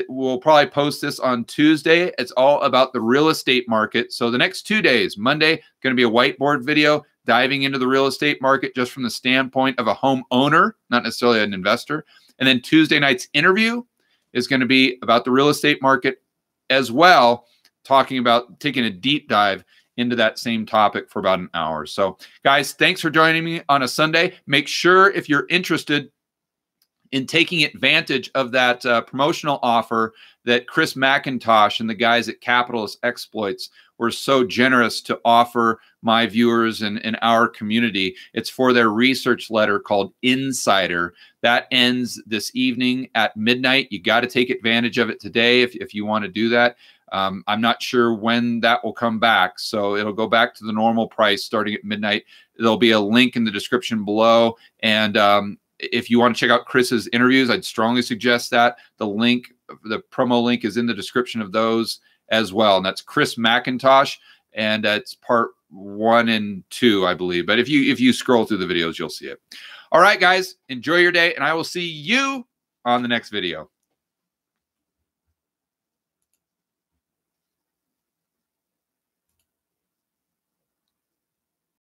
we'll probably post this on Tuesday. It's all about the real estate market. So the next 2 days, Monday, going to be a whiteboard video diving into the real estate market just from the standpoint of a homeowner, not necessarily an investor. And then Tuesday night's interview is going to be about the real estate market as well, taking a deep dive into that same topic for about an hour. So guys, thanks for joining me on a Sunday. Make sure if you're interested in taking advantage of that promotional offer that Chris McIntosh and the guys at Capitalist Exploits were so generous to offer my viewers and our community. It's for their research letter called Insider. That ends this evening at midnight. You got to take advantage of it today if you want to do that. I'm not sure when that will come back, so it'll go back to the normal price starting at midnight. There'll be a link in the description below, and if you want to check out Chris's interviews, I'd strongly suggest that. The promo link is in the description of those as well. And that's Chris McIntosh, and it's part 1 and 2, I believe. But if you scroll through the videos, you'll see it. All right, guys, enjoy your day, and I will see you on the next video.